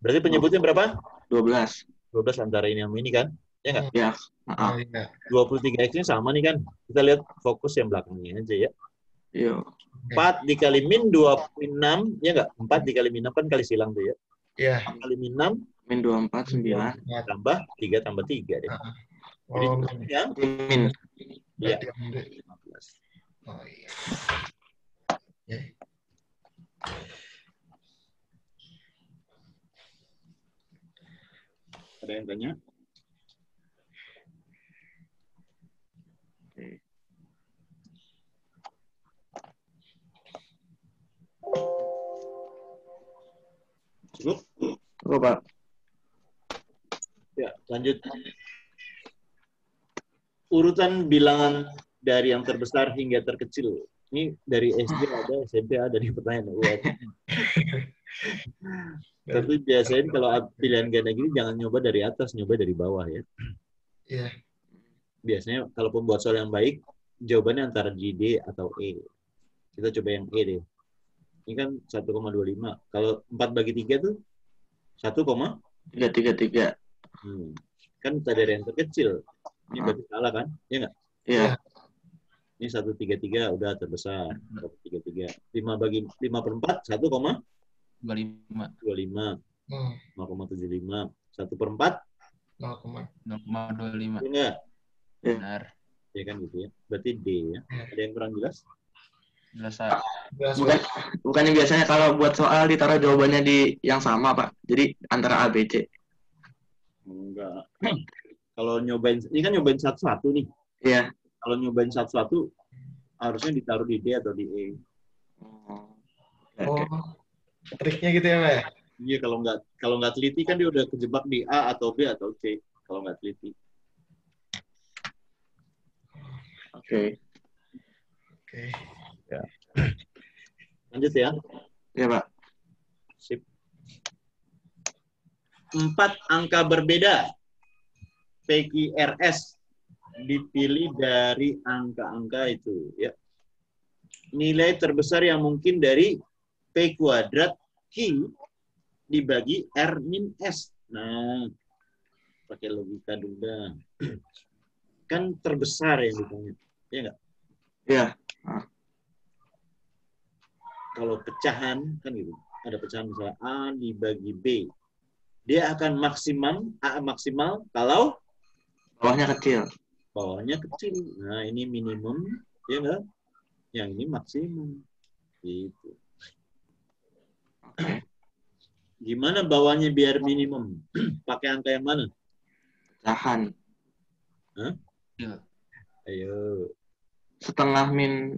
Berarti penyebutnya berapa? 12. 12 antara ini sama ini kan? Ya nggak? Ya. oh, iya. 23X-nya sama nih kan? Kita lihat fokus yang belakangnya aja ya. Iya. 4 dikali min 26, ya nggak? 4 dikali min 6 kan kali silang tuh ya. Iya. 4 kali min 6, Min 24, 9. tambah 3 tambah 3 deh. Jadi Oh, jumlahnya Min. ya, berarti ambil. 15. Oh iya. Ya. Ada yang tanya? Oke. Cukup? Cukup, Pak. Ya, lanjut. Urutan bilangan dari yang terbesar hingga terkecil. Ini dari SD ada, SMP ada di pertanyaan UAS. Tapi biasanya kalau pilihan ganda gini jangan nyoba dari atas, nyoba dari bawah ya. Iya. Biasanya kalau pembuat soal yang baik, jawabannya antara G, D, atau E. Kita coba yang E deh. Ini kan 1,25. Kalau 4 bagi 3 tuh 1, 333. Kan dari yang terkecil. Ini berarti salah kan? Iya nggak? Iya. Ini 133 udah terbesar. 133. 5/4 1,25. 25. 0,75. 1/4 0,25. enggak? Benar. Ya kan gitu ya. Berarti D ya. Ada yang kurang jelas? Jelas, Pak. Bukannya biasanya kalau buat soal ditaruh jawabannya di yang sama, Pak. Jadi antara A, B, C. Enggak. Kalau nyobain, ini kan nyobain satu-satu nih. Iya. Kalau nyobain satu-satu, harusnya ditaruh di D atau di E. Oh, triknya gitu ya, Pak? Iya, kalau nggak teliti kan dia udah kejebak di A atau B atau C. Kalau nggak teliti. Oke. Oke. Ya. Lanjut ya. Iya, Pak. Sip. 4 angka berbeda PQRS dipilih dari angka-angka itu. Ya. Nilai terbesar yang mungkin dari P kuadrat Q dibagi R min S. Nah, pakai logika dulu. Kan terbesar yang ditanya. Iya nggak? Iya. Kalau pecahan, kan gitu. Ada pecahan misalnya A dibagi B. Dia akan maksimal kalau Bawahnya kecil. bawahnya kecil. Nah, ini minimum, ya nggak? Yang ini maksimum. Gitu. Oke. Gimana bawahnya biar minimum? Pakai angka yang mana? Pecahan. Iya. Ayo. Setengah min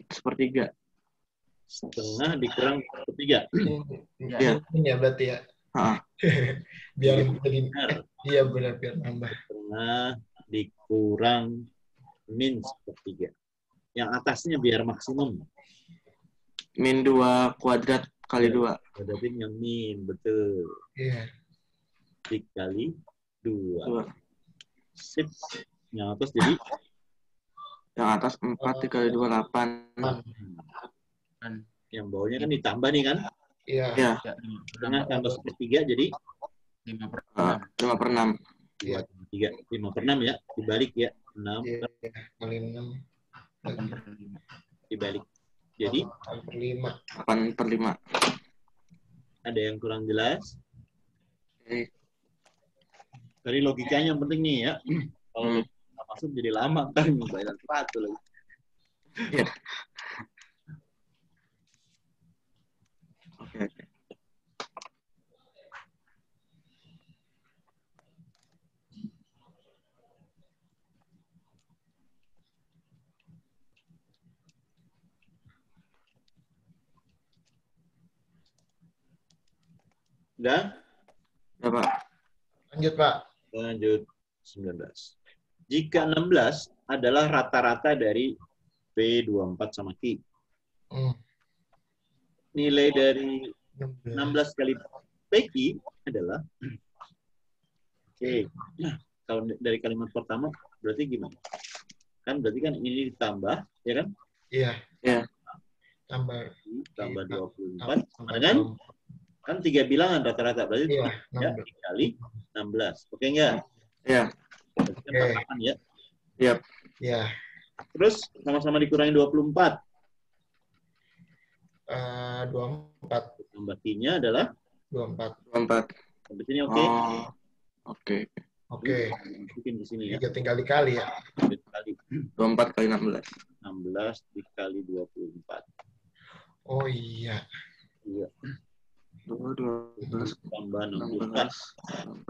sepertiga. Setengah dikurang sepertiga. Iya. Ini ya berarti ya. Ah, Biar jadi Benar. iya benar biar nambah. Setengah dikurang min sepertiga. Yang atasnya biar maksimum. min 2 kuadrat kali 2. Berarti yang min, betul. Iya. Dikali 2. 2. Sip. Yang atas jadi Yang atas 4 dikali 2, 8. Dan yang bawahnya kan ditambah nih kan. Iya. Ya, ya, Setengah tambah sepertiga jadi 5/6. 5/6. 5/6 ya. Dibalik ya. 6 Iya. Kali 6 dibalik. Jadi 8/5. 8/5. ada yang kurang jelas. Oke. Dari logikanya yang penting nih ya. Kalau nggak masuk jadi lama kan bayar sepatu lagi. Iya. Oke. Udah? Ya, Pak. Lanjut, Pak. Lanjut 19. Jika 16 adalah rata-rata dari P24 sama Q. Hmm. Nilai dari 16. 16 kali PQ adalah oke. Nah, kalau dari kalimat pertama berarti gimana? Kan berarti kan ini ditambah, ya kan? Iya. Iya. Tambah 24. Tambah Kan? Kan 3 bilangan rata-rata. Berarti Iya, 3 dikali 16. Oke nggak? Iya. Berarti kan 48 ya. Iya. Iya. Terus sama-sama dikurangi 24. 24. Tambah Q-nya adalah 24. 24. sampai sini oke? Oh. Oke. Oke. Masukin di sini ya. 3 tinggal dikali ya. Dikali 24 kali 16. 16 dikali 24. Oh iya. Iya. 12 Tambah 16. 64.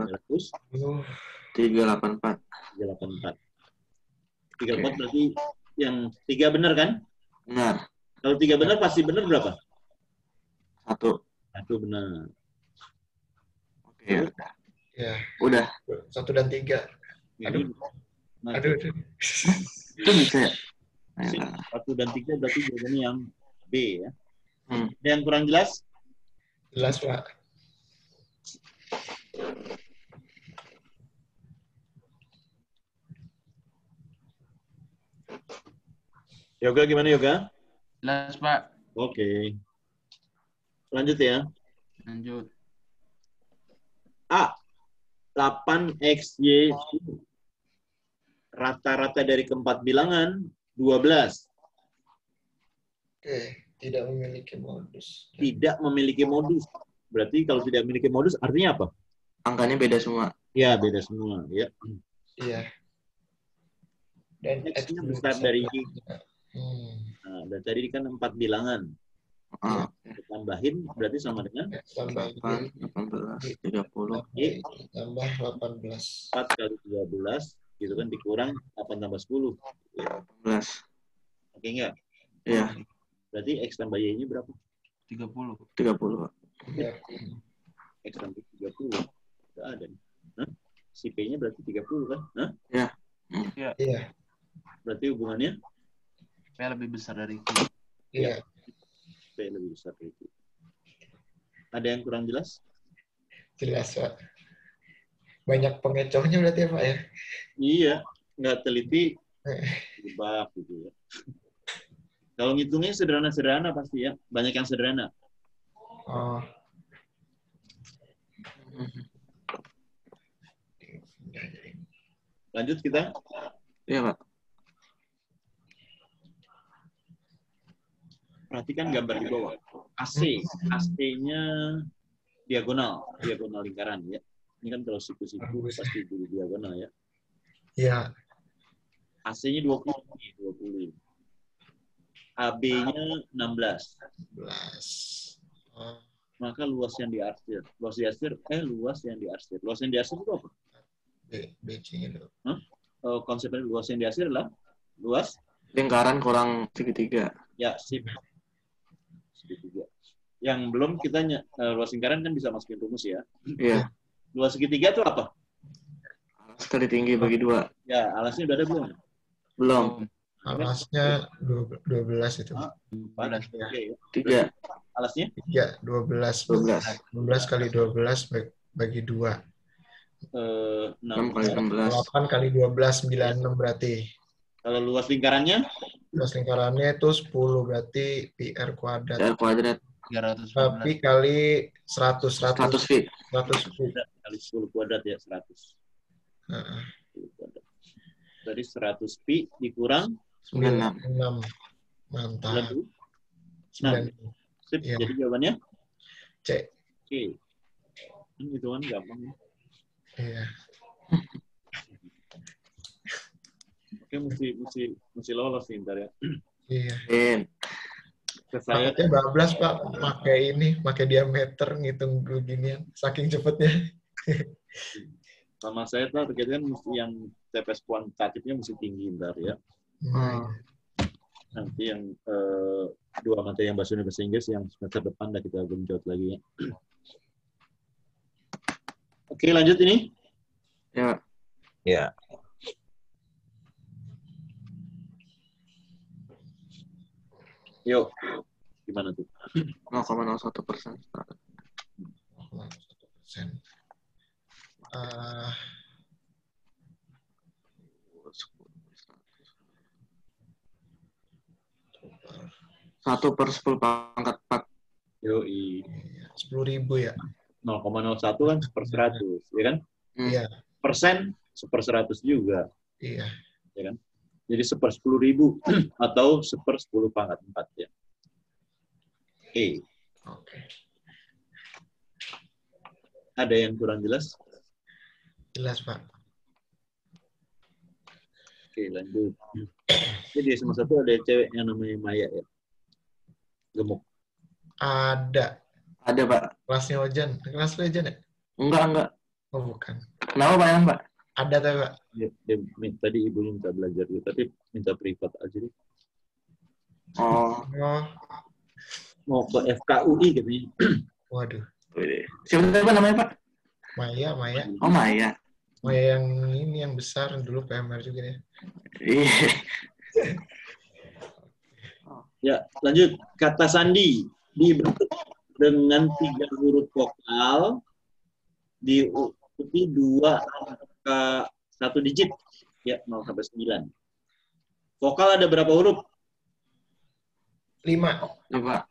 100. Uh, 384. 384. 34 berarti yang 3 benar kan? Benar. Kalau 3 benar pasti benar berapa? 1. 1 benar. Oke, ya. ya. Udah. 1 dan 3. Ini Aduh. Itu bisa ya? Ayo. 1 dan 3 berarti jawabannya yang B ya. Hmm. Ada yang kurang jelas? Jelas, Pak. Yoga gimana Yoga? Jelas, Pak. Oke. Lanjut ya. Lanjut. A. 8XY rata-rata dari keempat bilangan 12. Oke. Tidak memiliki modus. Tidak memiliki modus. Berarti kalau tidak memiliki modus artinya apa? Angkanya beda semua. Ya, beda semua. Ya. Iya. Dan X-nya besar dari Y. Hmm. Nah, dan tadi kan 4 bilangan. Ah, Tambahin berarti sama dengan Tambah 8, 18, 30. Y. tambah 18. 4 kali 13 gitu kan dikurang 8 tambah 10. 18. Oke enggak? Iya, Berarti X tambah Y-nya berapa? 30. 30. Ya. X tambah 30. Enggak ada nih. Hah? Si P-nya berarti 30 kan? Hah? Iya. Berarti hubungannya P lebih besar dari Q. Iya. P lebih besar dari Q. Ada yang kurang jelas? Jelas, Pak. Banyak pengecohnya berarti ya, Pak ya? Iya. nggak teliti, Eh, jebak gitu ya. Kalau ngitungnya sederhana-sederhana pasti ya. Banyak yang sederhana. Oh. Lanjut kita. Iya, Pak. Perhatikan gambar di bawah. AC. AC-nya diagonal lingkaran ya. Ini kan kalau siku-siku pasti di diagonal ya. Iya. AC-nya 20 nih, 20. AB-nya 16. 11. Oh, Maka luas yang diarsir. Luas yang diarsir. Luas yang diarsir itu apa? BC-nya dulu. Konsepnya luas yang diarsir adalah luas Lingkaran kurang segitiga. ya sip segitiga. Yang belum kita luas lingkaran kan bisa masukin rumus ya. Iya. Luas segitiga itu apa? Sekali tinggi bagi 2. Ya, alasnya udah ada belum? Belum. Alasnya 12 itu. 4. Oke, ya. 3. Alasnya? 3, 12. 12. 12 kali 12 bagi 2. 6 kali 16. 8 kali 12, 96 berarti. Kalau luas lingkarannya? Luas lingkarannya itu 10, berarti PR kuadrat. PR kuadrat 315. Tapi kali 100 100 feet. 100 feet. Kali 10 kuadrat ya, 100. Heeh. 10 kuadrat. Jadi 100 pi dikurang 96. Mantap. 96. 9. Sip, Iya. jadi jawabannya? C. Oke. Ini hitungan gampang. Iya. Oke, mesti lolos nih ntar ya. Iya. In. Ke saya Pakai bablas, Pak. Pakai diameter ngitung beginian. Saking cepetnya. sama saya tuh terkait kan mesti yang TPS kuantitatifnya mesti tinggi ntar ya. Nah, Nanti yang dua materi yang bahasa Inggris yang semester depan dah kita genjot lagi ya. Oke, lanjut ini. Ya. Ya. Yuk. Gimana tuh? 0,01%. 1%. 1 per 10 pangkat 4. Yoi. 10.000 ya. 0,01 kan per 100, ya kan? Iya. Persen seper 100 juga, Iya. ya kan? Jadi seper 10.000 atau seper 10 pangkat 4 ya. Oke. Oke. Ada yang kurang jelas? Jelas, Pak. Oke, lanjut. Jadi semester 1 ada cewek yang namanya Maya ya. Gemuk. Ada. Ada, Pak. Kelasnya Ojan. Kelas Ojan ya? Enggak. Oh, bukan. Kenapa, Pak, yang, Pak? Ada tapi, Pak. Tadi ibunya minta belajar gitu, tapi minta privat aja deh. Oh. Oh, Mau ke FKUI katanya. waduh. Siapa namanya, Pak? Maya. Oh, Maya. Maya yang ini yang besar dulu PMR juga ya. Iya. Ya, lanjut. Kata sandi dibentuk dengan 3 huruf vokal diikuti 2 angka 1 digit. Ya, 0 sampai 9. Vokal ada berapa huruf? 5. Coba.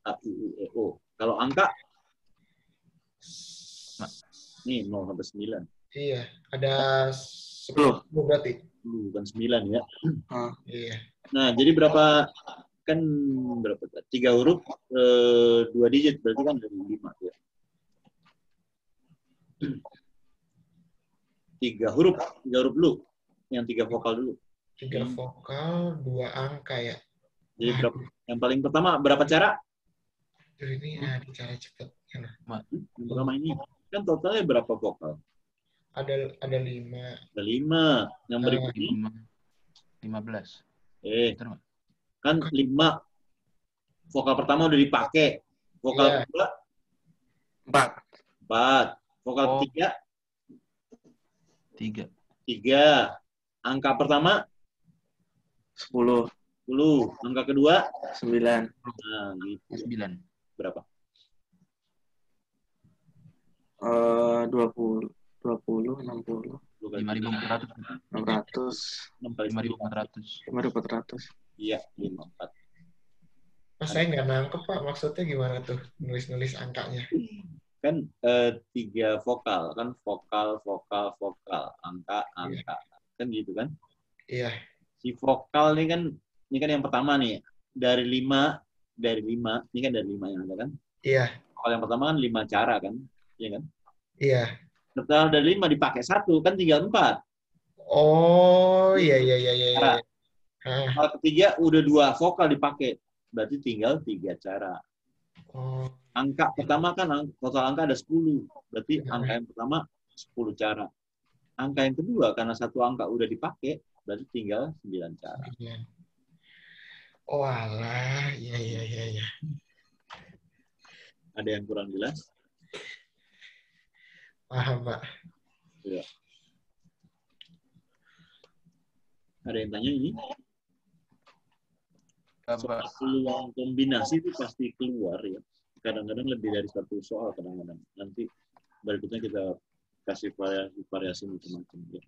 A, I, U, E, O. Kalau angka? Nih, 0 sampai 9. Iya, ada 10. 10 berarti. Bukan 9 ya. Iya. Nah, jadi berapa? Kan berapa? 3 huruf, 2 digit. Berarti kan dari 5 ya. 3 huruf dulu. Yang 3 vokal dulu. 3 vokal, 2 angka ya. Jadi berapa? Yang paling pertama berapa cara? Ini ada cara cepet. Yang pertama ini. Kan totalnya berapa vokal? Ada 5. Ada 5. Yang berikutnya? 15. Betul, Pak? Kan 5. Vokal pertama udah dipakai. Vokal Iya. kedua? 4. 4. Vokal ketiga? 3. 3. Angka pertama? 10. 10. Angka kedua? 9. Nah, gitu. 9. Berapa? 20, 60. 10 kali 5.400. 600. 6 kali 5.400. 5.400. Iya, 54. Mas saya nggak nangkep Pak, maksudnya gimana tuh nulis-nulis angkanya? Kan 3 vokal, kan vokal, angka, kan gitu kan? Iya, Si vokal ini kan yang pertama nih, dari 5, ini kan dari 5 yang ada kan? iya, Vokal yang pertama kan 5 cara kan? Iya kan? iya. Setelah dari 5 dipakai 1, kan tinggal 4. Oh, iya, iya, iya, iya, Cara. iya. Ah, Vokal ketiga udah 2 vokal dipakai, berarti tinggal 3 cara. oh, Angka pertama kan total angka ada 10, berarti angka yang pertama 10 cara. Angka yang kedua karena 1 angka udah dipakai, berarti tinggal 9 cara. iya. Oh, alah, iya, iya, iya, iya. Ada yang kurang jelas? Paham Pak. Ya. Ada yang tanya ini? Soal peluang kombinasi itu pasti keluar ya. Kadang-kadang lebih dari 1 soal kadang-kadang. Nanti berikutnya kita kasih variasi macam-macam ya.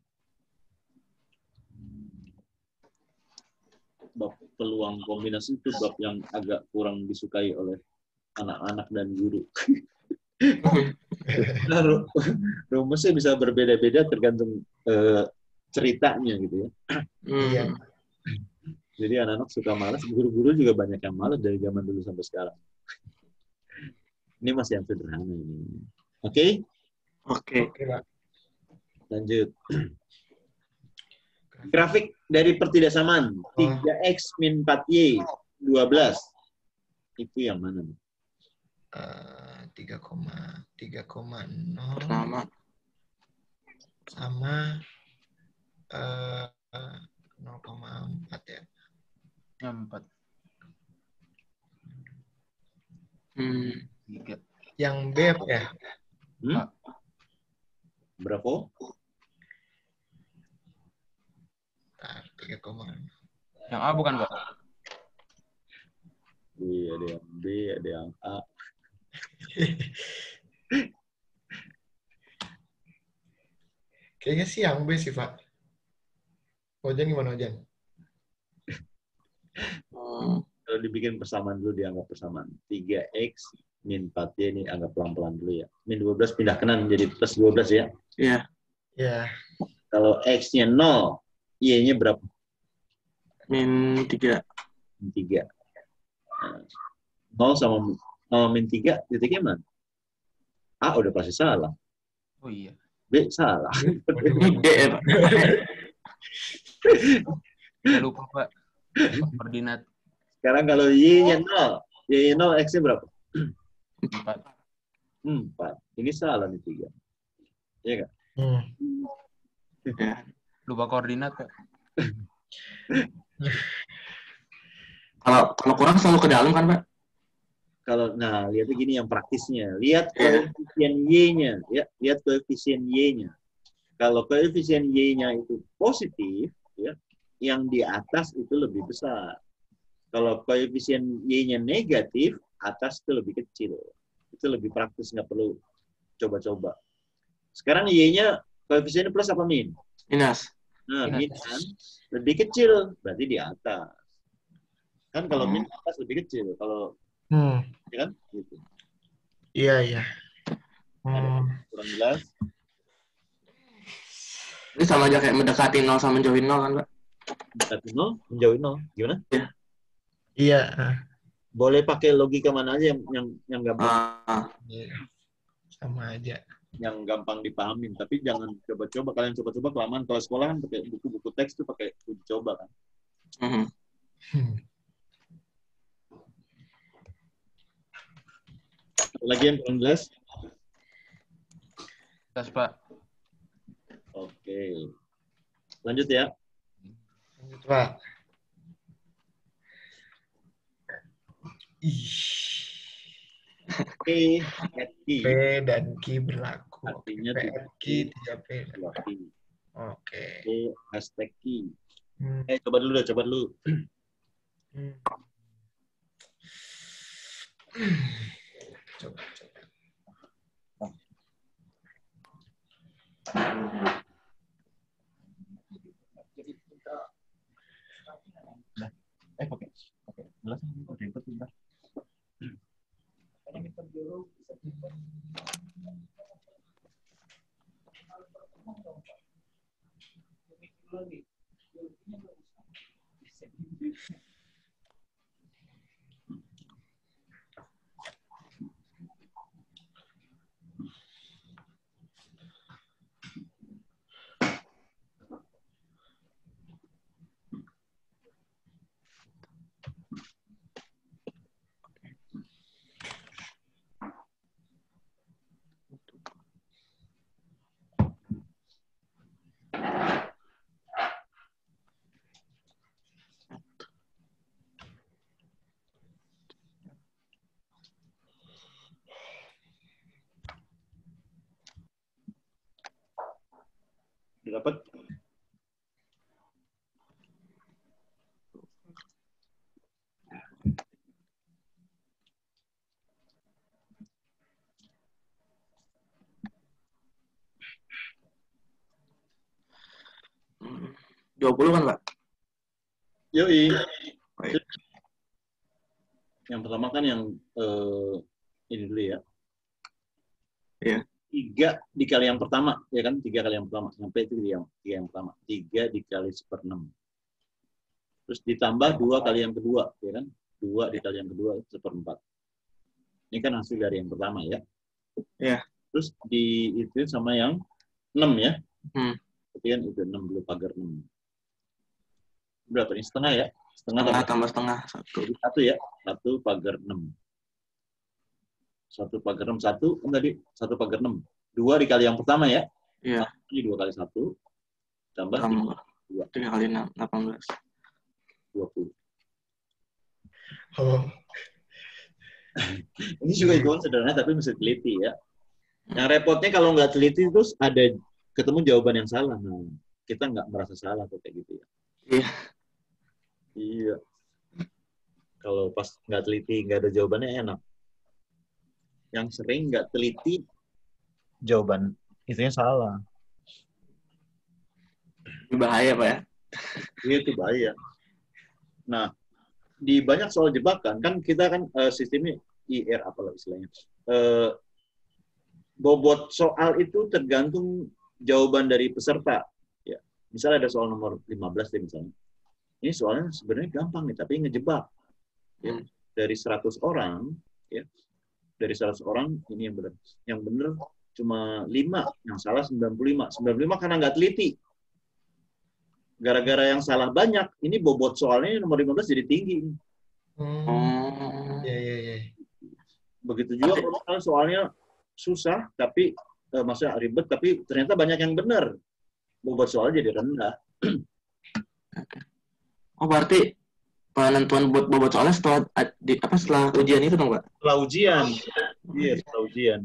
Bab peluang kombinasi itu bab yang agak kurang disukai oleh anak-anak dan guru. Nah, rumusnya bisa berbeda-beda tergantung ceritanya gitu ya. Iya. Jadi anak-anak suka malas, guru-guru juga banyak yang malas dari zaman dulu sampai sekarang. Ini masih yang sederhana ini. Oke? Oke. Oke, Pak. Lanjut. Grafik dari pertidaksamaan 3x min 4y 12. Itu yang mana? 3,0 Pertama. sama 0,4 ya. 4. 3. Yang B apa ya? Berapa? 3, Yang A bukan, Pak? Iya, ada yang B, ada yang A. Kayaknya sih yang B sih, Pak. Ojan gimana, Ojan? Kalau dibikin persamaan dulu, dianggap persamaan. 3x min 4y ini anggap pelan-pelan dulu ya. Min 12 pindah kanan jadi plus 12 ya. Iya. Ya. Kalau x-nya 0, y-nya berapa? Min 3. Min 3. Nah, 0 sama min 3, titiknya mana? A udah pasti salah. Oh iya. B salah. Ini D ya, Pak. Saya lupa, Pak. Koordinat Sekarang kalau y-nya 0, y-nya 0, x-nya berapa? 4. 4. Ini salah nih 3. Iya nggak? Ya. Lupa koordinat, Pak. Kalau kurang selalu ke dalam kan, Pak? Nah, lihatnya gini yang praktisnya. Lihat koefisien y-nya, ya. Lihat koefisien y-nya. Kalau koefisien y-nya itu positif, ya, yang di atas itu lebih besar. Kalau koefisien y-nya negatif, atas itu lebih kecil. Itu lebih praktis, nggak perlu coba-coba. Sekarang y-nya koefisiennya plus apa min? Minus. Nah, min kan lebih kecil, berarti di atas. Kan kalau min atas lebih kecil, kalau ya kan? Gitu. Iya, iya. Kurang jelas? Ini sama aja kayak mendekati 0 sama menjauhin 0 kan, Pak? Mendekati 0, menjauhi 0. Gimana? Iya. Boleh pakai logika mana aja yang gampang. Iya. Sama aja. Yang gampang dipahamin, tapi jangan coba-coba. Kalian coba-coba kelamaan. Kalau sekolah kan pakai buku-buku teks tuh pakai uji coba kan. Lagi yang kurang jelas? Jelas, Pak. Oke. Lanjut ya. Lanjut, Pak. P at Q. P dan Q berlaku. Artinya P at Q, 3P. Oke. P hashtag Q. Coba dulu. Jelas ribet bentar. Udah dapat? Hmm. 20 kan, Pak? Yoi. Baik. Yang pertama kan yang ini dulu ya. Iya. 3 dikali yang pertama, ya kan? 3 kali yang pertama. Sampai itu yang pertama. 3 dikali 1/6. Terus ditambah 2 kali yang kedua, ya kan? 2 dikali yang kedua 1/4. Ini kan hasil dari yang pertama ya. Iya. Terus itu sama yang 6 ya. Berarti kan itu 6 dulu pagar 6. Berapa nih? Setengah ya? Setengah tambah setengah. 1. Jadi 1 ya. 1 pagar 6. 1 pagar 6. 1 kan tadi 1 pagar 6. 2 dikali yang pertama ya. Iya. Ini 2 kali 1. Tambah 3 kali 6. 18. 20. Oh, Ini juga hitungan sederhana tapi mesti teliti ya. Yang repotnya kalau nggak teliti terus ada ketemu jawaban yang salah. Nah, kita nggak merasa salah kok kayak gitu ya. Iya. Iya. Kalau pas nggak teliti nggak ada jawabannya enak. Yang sering nggak teliti jawaban itunya salah. Ini bahaya, Pak ya. Iya itu bahaya. Nah, di banyak soal jebakan kan kita kan sistemnya IR apalah istilahnya. Bobot soal itu tergantung jawaban dari peserta. Ya. Misalnya ada soal nomor 15 deh misalnya. Ini soalnya sebenarnya gampang nih, tapi ngejebak. Ya. Dari 100 orang, ya. Dari 100 orang ini yang benar. Yang benar cuma 5, yang salah 95. 95 karena nggak teliti. Gara-gara yang salah banyak, ini bobot soalnya nomor 15 jadi tinggi. Iya. Begitu juga kalau soalnya susah, tapi maksudnya ribet, tapi ternyata banyak yang benar. Bobot soalnya jadi rendah. Oh, berarti penentuan bobot soalnya setelah ujian itu dong, Pak? Setelah ujian. Iya, setelah ujian.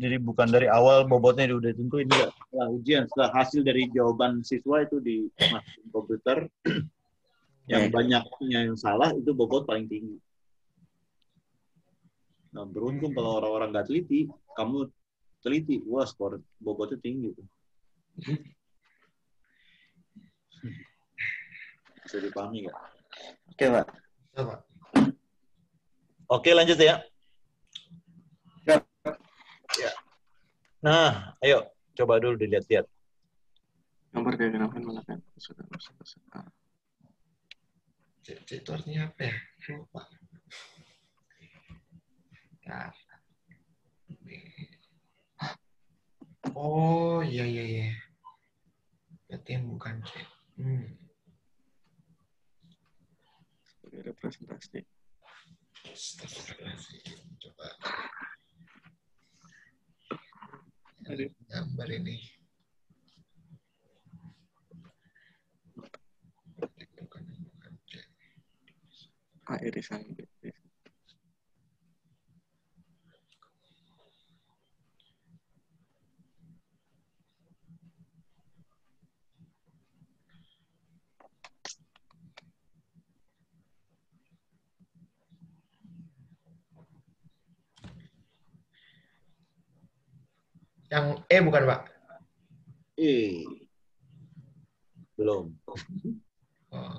Jadi bukan dari awal bobotnya udah tentuin, enggak. Setelah ujian, setelah hasil dari jawaban siswa itu di komputer, yang banyaknya yang salah itu bobot paling tinggi. Nah, beruntung kalau orang-orang nggak teliti, kamu teliti, wah skor bobotnya tinggi. Bisa dipahami nggak? Oke, Pak. Ya, Pak. Oke, lanjut ya. Ya. Nah, ayo coba dulu dilihat-lihat. Nomor diagram mana kan? Itu artinya apa ya? Lupa. Nah. Oh, iya. Berarti yang bukan C. Representasi. Astagfirullahaladzim. Coba. Gambar ini. Bukan C. Irisan B. Yang E bukan, Pak? Belum. Oh.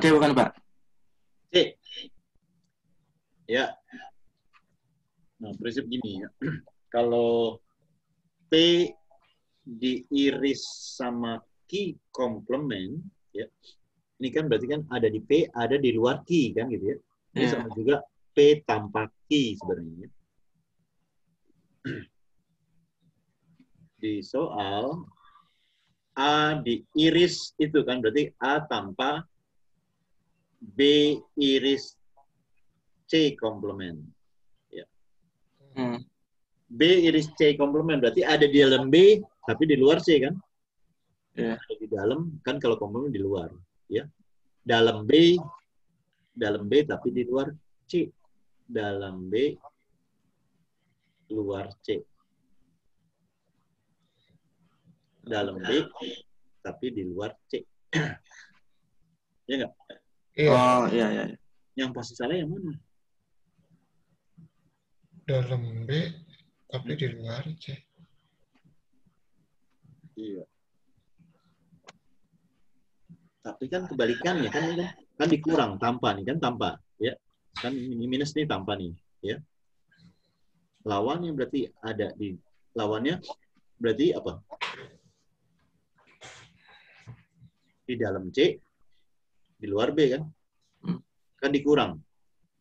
C bukan, Pak? C. Ya. Nah, prinsip gini ya. Kalau P diiris sama Q komplement, ya. Ini kan berarti kan ada di P, ada di luar Q kan gitu ya. Ini Iya. sama juga P tanpa Q sebenarnya. Di soal A diiris itu kan berarti A tanpa B iris C komplement. Hmm. B iris C komplement berarti ada di dalam B tapi di luar C kan? Iya. Ada di dalam kan kalau komplement di luar, ya. Dalam B tapi di luar C. Dalam B luar C. Dalam B tapi di luar C. Ya enggak? Iya, Oh, iya, iya. Yang pasti salah yang mana? dalam B tapi di luar C. Iya. Tapi kan kebalikannya kan ini kan dikurang tanpa nih kan tanpa ya. Kan ini minus nih tanpa nih ya. Lawannya berarti ada di lawannya berarti apa? Di dalam C di luar B kan? Kan dikurang.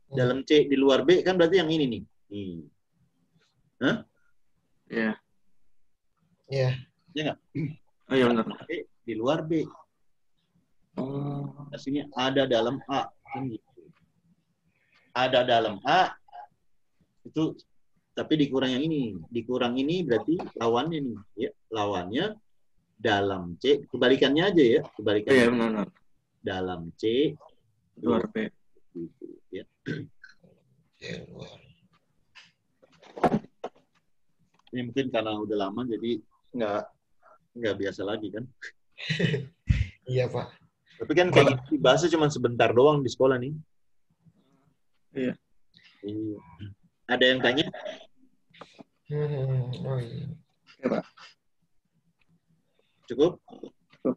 Dalam C di luar B kan berarti yang ini nih. Nih. Hah? Iya. Iya. Ya enggak? Oh, iya benar. C di luar B. Oh. Nah, sini ada dalam A kan gitu. Ada dalam A itu tapi dikurang yang ini. Dikurang ini berarti lawannya nih, ya. Lawannya dalam C, kebalikannya aja ya, kebalikannya. Iya, benar. Dalam C Luar B. gitu, ya. C luar. Ini mungkin karena udah lama jadi nggak biasa lagi kan. Iya, Pak. Tapi kan kayak gitu dibahasnya cuma sebentar doang di sekolah nih. Iya. Iya. Ada yang tanya? Oh iya. Oke, Pak. Cukup? Cukup.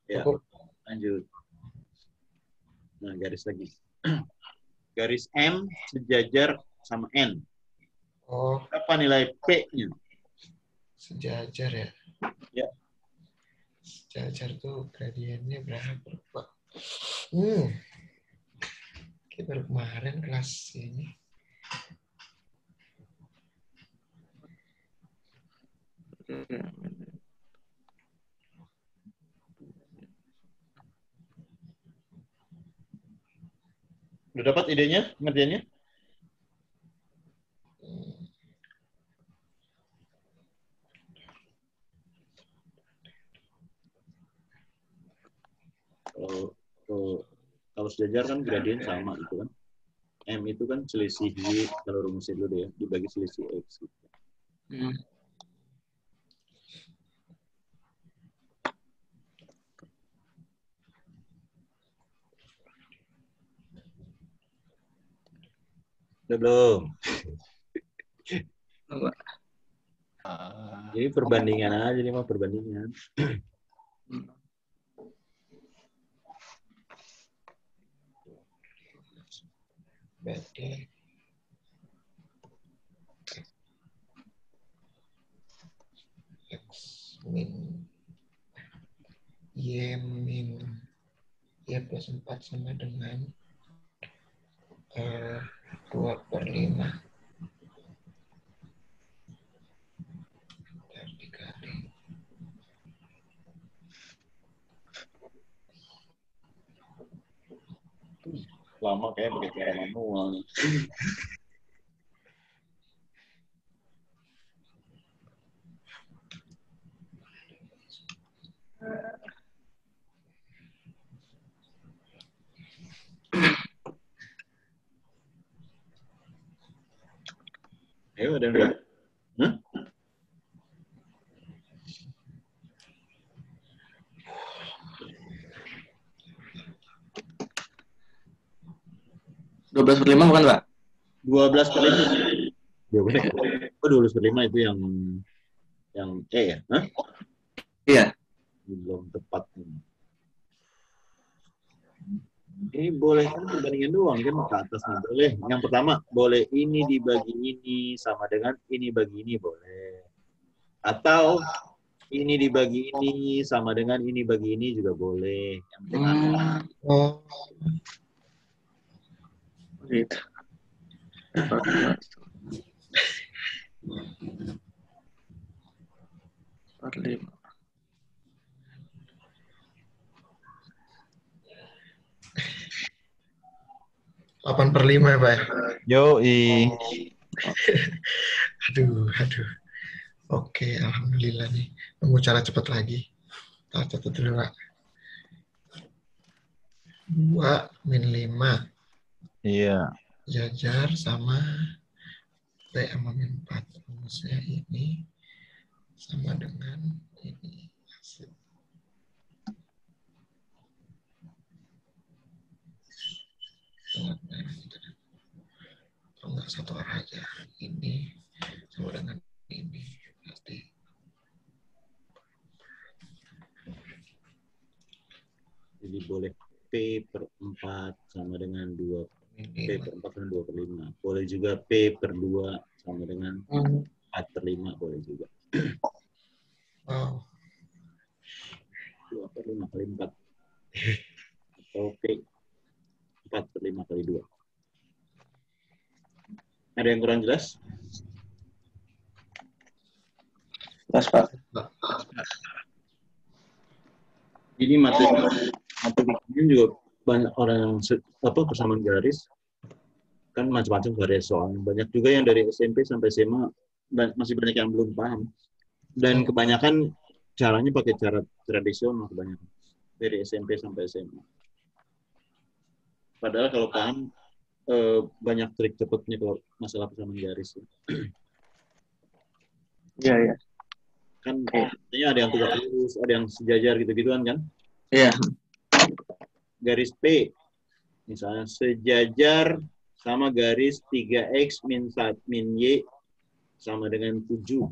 Ya, Cukup. lanjut. Nah, garis lagi. Garis M sejajar sama N. Oh, Apa nilai P-nya? sejajar ya. Ya. Sejajar tuh gradiennya berapa, Pak? Kita baru kemarin kelas ini. Udah dapat idenya, pengertiannya? Kalau sejajar kan gradien sama itu kan. M itu kan selisih Y, kalau rumusnya dulu deh ya, dibagi selisih X. Gitu. Udah belum? Jadi perbandingan aja, ini mah perbandingan. Berarti X min Y min Y plus 4 sama dengan 2/5 dikali Lama kayak pakai cara manual nih. Ayo, ada yang udah? Hah? Belas per 5 bukan, Pak? 12/5. Oh, 12/5 itu yang E ya? Hah? Iya. Belum tepat. Ini boleh kan perbandingan doang kan ke atasnya boleh. Yang pertama boleh ini dibagi ini sama dengan ini bagi ini boleh. Atau ini dibagi ini sama dengan ini bagi ini juga boleh. Yang penting ada. Oh, Gitu. 45. delapan per 5 ya, Pak ya? Yoi. Aduh. Oke, alhamdulillah nih. Nunggu cara cepat lagi. Kita catat dulu, Pak. 2 min 5. Iya. Jajar sama T sama min 4. Rumusnya ini sama dengan ini. Asik. Kalau nggak satu arah aja. Ini sama dengan ini. Pasti. Jadi boleh P per 4 sama dengan 2. P Ini. per 4 sama 2 per 5. Boleh juga P per 2 sama dengan 4 per 5. Boleh juga. Wow. 2 per 5 kali 4. Atau P 4 per 5 kali 2. Ada yang kurang jelas? Jelas, Pak. Ini materi ini juga banyak orang yang persamaan garis kan macam-macam garis soalnya. Banyak juga yang dari SMP sampai SMA masih banyak yang belum paham. Dan kebanyakan caranya pakai cara tradisional kebanyakan dari SMP sampai SMA. Padahal kalau paham banyak trik cepatnya kalau masalah persamaan garis. Iya. Kan artinya ada yang tegak lurus, ada yang sejajar gitu-gituan kan? Iya. Garis P misalnya sejajar sama garis 3x min y sama dengan 7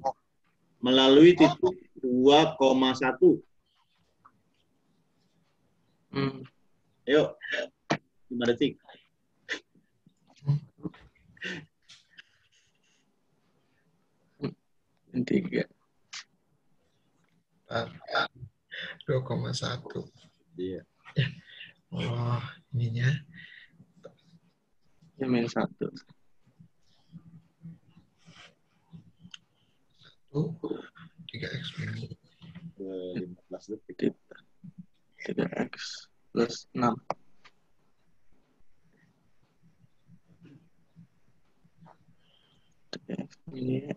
melalui titik 2,1. Ayo, 5 detik. Tiga. 2,1. Iya. Oh, ininya. Ya, min 1. 3x min 15 detik. 3x plus 6. Ini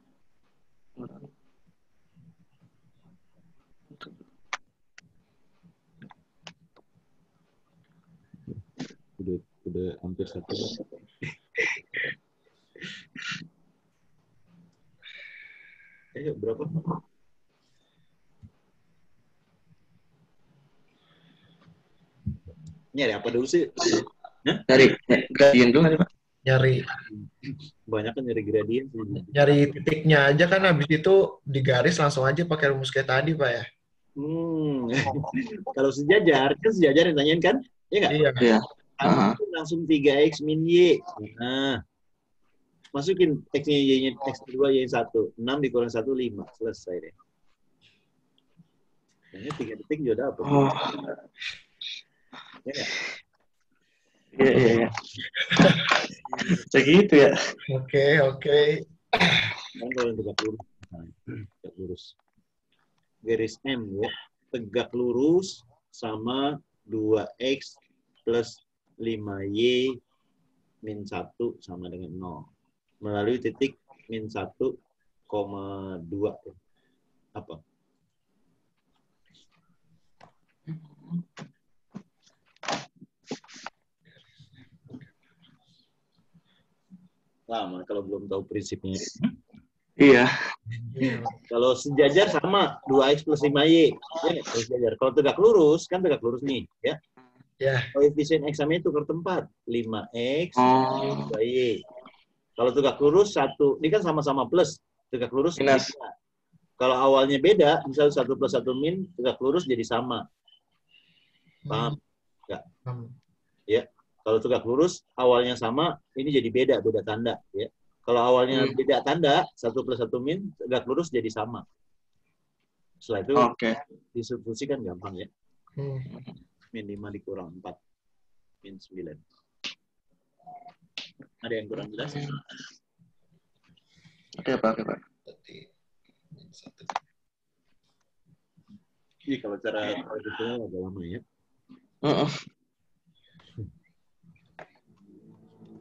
udah hampir 1. Ayo berapa? Nyari apa dulu sih? dari gradien dulu nggak sih, Pak? Nyari Banyak kan nyari gradien. titiknya aja kan, habis itu digaris langsung aja pakai rumus kayak tadi, Pak ya. Kalau sejajar, kan sejajar yang tanyain kan? Iya nggak? Iya. Langsung 3x min y. Nah, masukin x-nya, y-nya, x2, y1. 6 dikurang 1, 5. Selesai deh. Kayaknya 3 detik juga dapat. Oh. Ya nggak? Iya. Segitu ya. Oke. Kan kalau yang tegak lurus. Tegak lurus. Garis M ya. Tegak lurus sama 2x plus 5y min 1 sama dengan 0. Melalui titik min 1,2. Apa? Lama kalau belum tahu prinsipnya. Iya. Kalau sejajar sama 2x plus 5y. Ya, kalau sejajar. Kalau tegak lurus, kan tegak lurus nih. Ya. Ya. Koefisien x-nya tukar tempat. 5x, Oh. 2y. Kalau tegak lurus, 1. Ini kan sama-sama plus. Tegak lurus Minus. beda. Kalau awalnya beda, misalnya 1 plus 1 min, tegak lurus jadi sama. Paham? Enggak? Ya. Kalau tegak lurus awalnya sama, ini jadi beda tanda. Ya. Kalau awalnya beda tanda, 1+1 min, tegak lurus jadi sama. Setelah itu Oke. disubstitusi kan gampang ya. Hmm. Min 5 dikurang 4. Min 9. Ada yang kurang jelas? Oke, Pak. Berarti min 1. Iya, kalau cara tradisional agak lama ya. Heeh.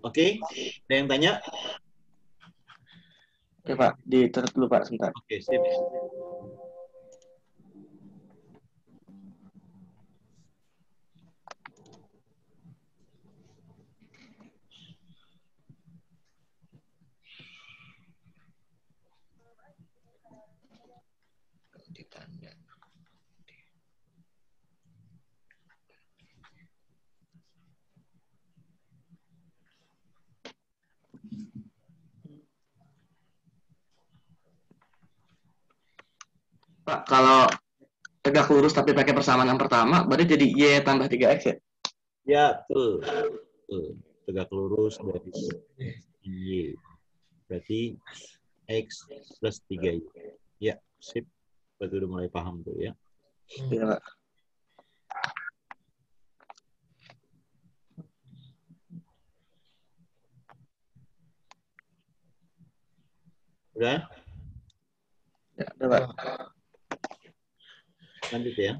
Oke, ada yang tanya? Oke, Pak. Ditutup dulu, Pak, sebentar. Oke, sip. Ditanda. Pak, kalau tegak lurus tapi pakai persamaan yang pertama, berarti jadi Y tambah 3X ya? Ya, betul. Betul. Tegak lurus dari Y. Berarti X plus 3Y. Ya, sip. Berarti udah mulai paham tuh ya. Iya, Pak. Udah? Ya, udah, Pak. Lanjut ya.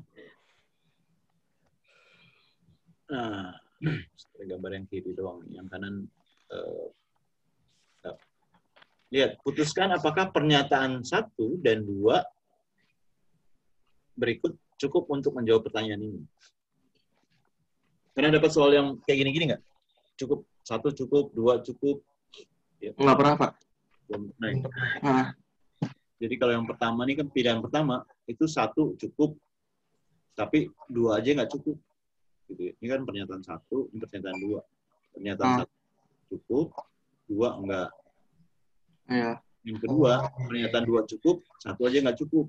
Nah, gambar yang kiri doang. Yang kanan lihat, putuskan apakah pernyataan 1 dan 2 berikut cukup untuk menjawab pertanyaan ini. Karena dapat soal yang kayak gini-gini nggak? Cukup, 1 cukup, 2 cukup. Ya. Nggak pernah, Pak. Nah, jadi kalau yang pertama ini kan pilihan pertama, itu 1 cukup, tapi 2 aja nggak cukup. Gitu. Ini kan pernyataan 1, ini pernyataan 2. Pernyataan 1 cukup, 2 enggak. Iya. Yang kedua, pernyataan 2 cukup, 1 aja nggak cukup.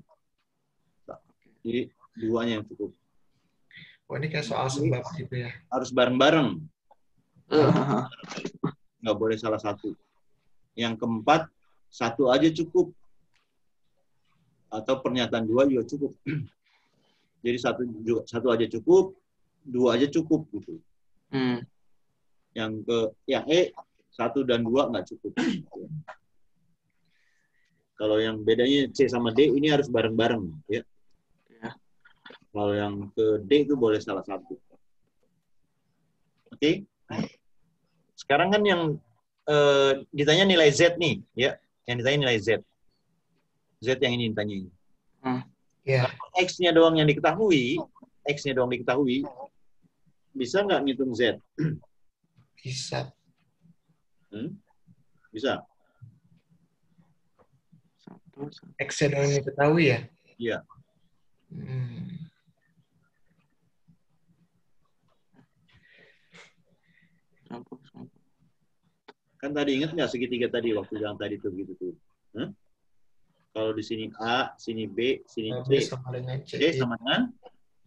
Jadi 2-nya yang cukup. Oh, ini kayak soal sebab gitu ya. Harus bareng-bareng. Nggak boleh salah satu. Yang keempat, 1 aja cukup. Atau pernyataan 2 juga cukup. Jadi 1 aja cukup, 2 aja cukup gitu. Yang E, 1 dan 2 nggak cukup. Kalau yang bedanya C sama D ini harus bareng-bareng ya. Kalau yang ke D itu boleh salah satu. Oke. Sekarang kan yang ditanya nilai Z nih, ya. Yang ditanya nilai Z. Z yang ini ditanya. Iya. X-nya doang yang diketahui, bisa nggak ngitung Z? Bisa. Bisa. X-nya doang yang diketahui ya? Iya. Kan tadi ingat nggak segitiga tadi waktu yang tadi tuh gitu tuh. Kalau di sini A, sini B, sini C, sama dengan C. D sama dengan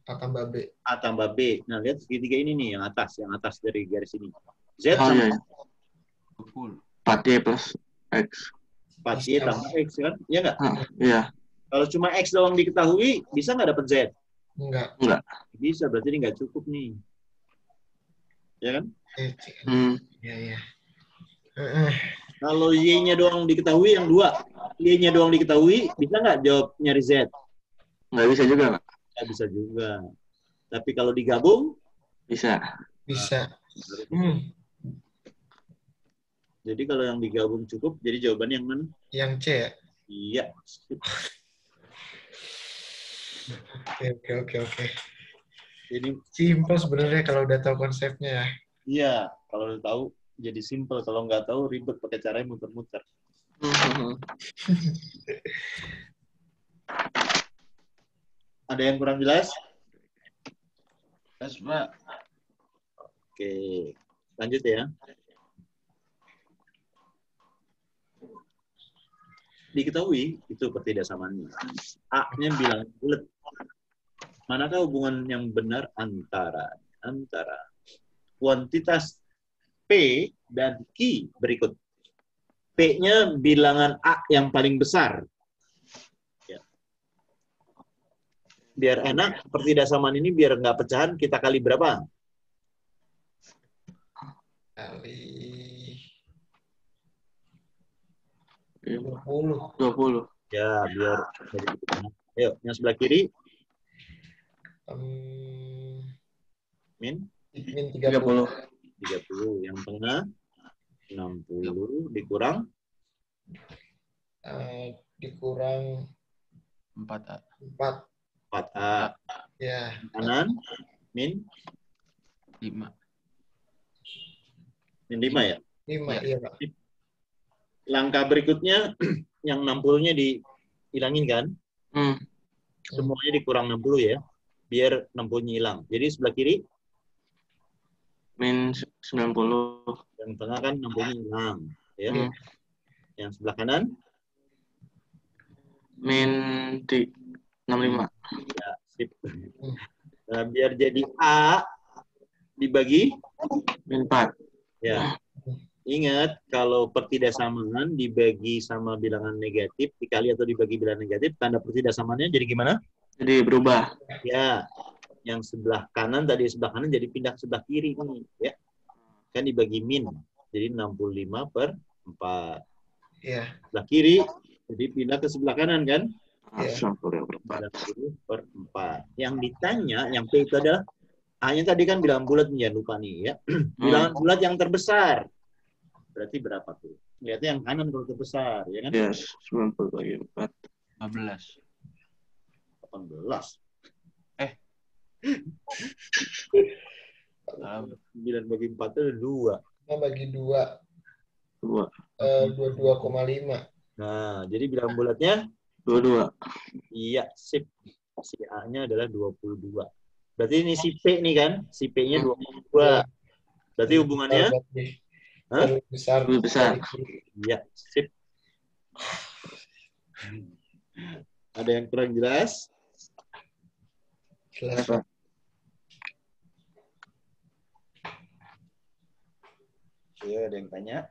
A tambah B. A tambah B. Nah, lihat segitiga ini nih, yang atas dari garis ini. Z sama 4Y plus X. 4Y tambah X kan? Iya nggak? Iya. Kalau cuma X doang diketahui, bisa nggak dapat Z? Enggak. Bisa, berarti ini nggak cukup nih. Ya kan? Iya. Kalau Y-nya doang diketahui, yang 2. Y-nya doang diketahui, bisa nggak jawab nyari Z? Nggak bisa juga, Pak. Nggak bisa juga. Tapi kalau digabung? Bisa. Jadi kalau yang digabung cukup, jadi jawabannya yang mana? Yang C ya? Iya. Oke. Jadi simple sebenarnya kalau udah tahu konsepnya ya. Iya, kalau udah tahu jadi simple. Kalau nggak tahu ribet pakai caranya muter-muter. Ada yang kurang jelas? Yes, Pak. Oke, lanjut ya. Diketahui itu pertidaksamaannya. A-nya bilang bulat. Manakah hubungan yang benar antara kuantitas P dan Q berikut. P-nya bilangan A yang paling besar. Ya. Biar enak, pertidaksamaan ini biar nggak pecahan, kita kali berapa? Kali 20. 20. Ya, biar. Ayo, yang sebelah kiri, min Min 30. 30. Yang tengah, 60 dikurang Dikurang 4A. 4. 4A. Ya. Kanan, min 5. min 5 ya. 5, iya Pak. Langkah berikutnya, yang 60-nya dihilangin kan? Semuanya dikurang 60 ya. Biar 60-nya hilang. Jadi sebelah kiri, Min 90. yang tengah kan 60-nya hilang. Ya. Yang sebelah kanan, Min 65. ya, sip. Nah, biar jadi A dibagi, Min 4. ya. Ingat, kalau pertidaksamaan dibagi sama bilangan negatif, dikali atau dibagi bilangan negatif, tanda pertidaksamaannya jadi gimana? Jadi berubah. Ya, yang sebelah kanan tadi sebelah kanan jadi pindah ke sebelah kiri nih, ya. Kan dibagi min. Jadi 65 per 4. Iya. Sebelah kiri jadi pindah ke sebelah kanan kan? 90 per 4. 90 per 4. Yang ditanya, yang P itu adalah A-nya tadi kan bilangan bulat nih, ya lupa nih ya. Bilangan bulat yang terbesar. Berarti berapa tuh? Lihatnya yang kanan kalau terbesar, ya kan? Yes, 90 bagi 4. 15. 18. 9 bagi 4 itu 2. 5 bagi 2. 2. 22,5. Nah, jadi bilangan bulatnya 22. iya, sip. Si A-nya adalah 22. Berarti ini si P nih kan? Si P-nya 22. Berarti hubungannya? Hah? Lebih besar. Iya, sip. Ada yang kurang jelas? Jelas, Pak. Ya, ada yang tanya?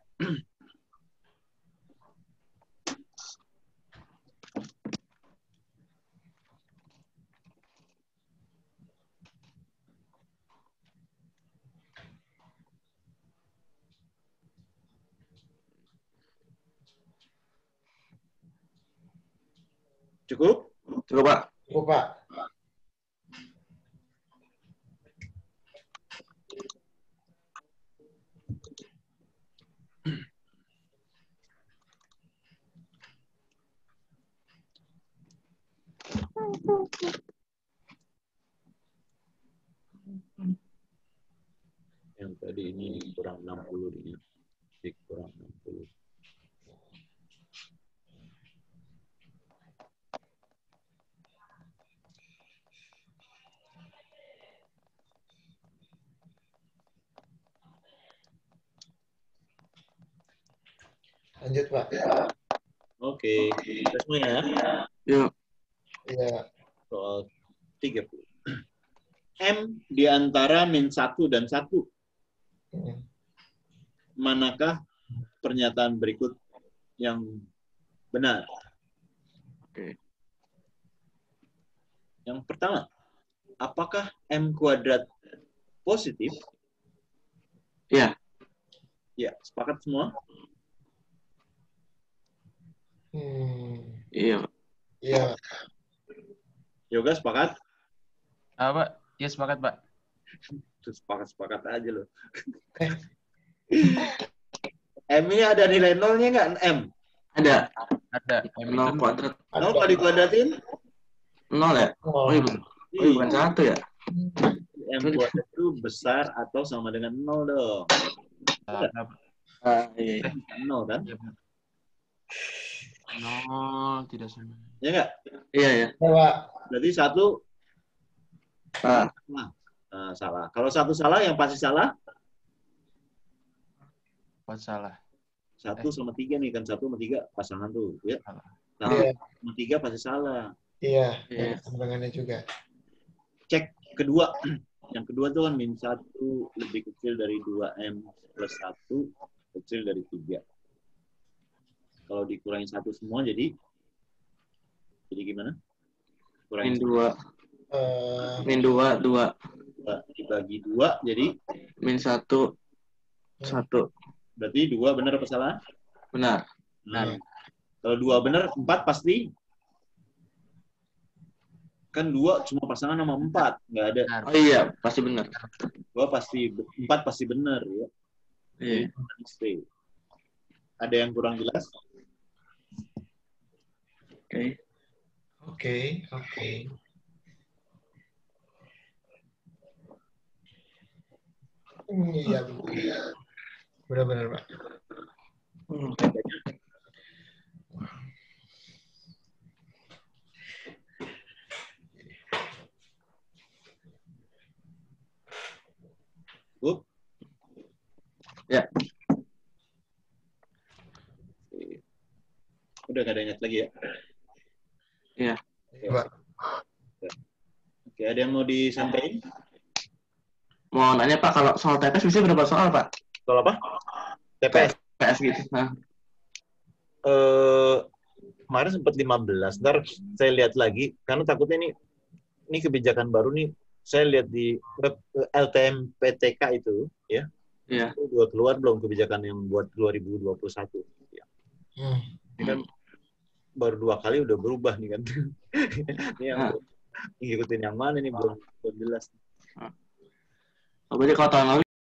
Cukup? Cukup, Pak. Cukup, Pak. Yang tadi ini kurang 60 ini. Kurang 60. Lanjut, Pak. Oke. Kita semua ya. Yuk. Iya. Soal 30. M di antara min 1 dan 1. Manakah pernyataan berikut yang benar? Oke. Yang pertama, apakah M kuadrat positif? Iya. Ya, sepakat semua? Iya. Iya. Yoga sepakat? Pak? Ya sepakat, Pak. Sepakat aja loh. M ini ada nilai nolnya nggak? M? Ada. Ada. 0 kuadrat. Nol kalau dikuadratin? 0 ya? Oh, iya. Bukan 1 ya? M kuadrat itu besar atau sama dengan 0 dong. Iya. 0 kan? 0 tidak sama. Ya nggak? Iya, ya. Ya, Pak. Berarti 1 salah. Kalau 1 salah, yang pasti salah? 4 salah. 1 sama 3 nih kan, 1 sama 3 pasangan tuh, ya. Salah. 1 Iya. sama 3 pasti salah. Iya. Iya. Ada perkembangannya juga. Cek kedua, yang kedua tuh kan min 1 lebih kecil dari 2M plus 1 kecil dari 3. Kalau dikurangin 1 semua jadi gimana? Min Kurangin 2. Eh, Min 2, 2. 2 dibagi 2 jadi Min 1, 1. berarti 2 benar apa salah? Benar. Nah, kalau 2 benar 4 pasti kan 2 cuma pasangan sama 4, nggak ada. Benar. Oh iya, pasti benar. 2 pasti 4 pasti benar ya. Iya. Jadi, ada yang kurang jelas? Oke. Oke. Iya, benar-benar, Pak. Cukup? Ya. Udah nggak ada yang ingat lagi ya? Iya. Pak. Oke, ada yang mau disampaikan? Mau nanya Pak, kalau soal TPS bisa berapa soal Pak? Soal apa? TPS. TPS gitu. Nah. Kemarin sempat 15. Ntar saya lihat lagi, karena takutnya ini kebijakan baru nih. Saya lihat di web LTMPTK itu, ya. Iya. Itu udah keluar belum kebijakan yang buat 2021? Ya. Ini kan baru 2 kali udah berubah nih kan. Ini yang ngikutin yang mana nih belum jelas. Oh, berarti kalau tahun lalu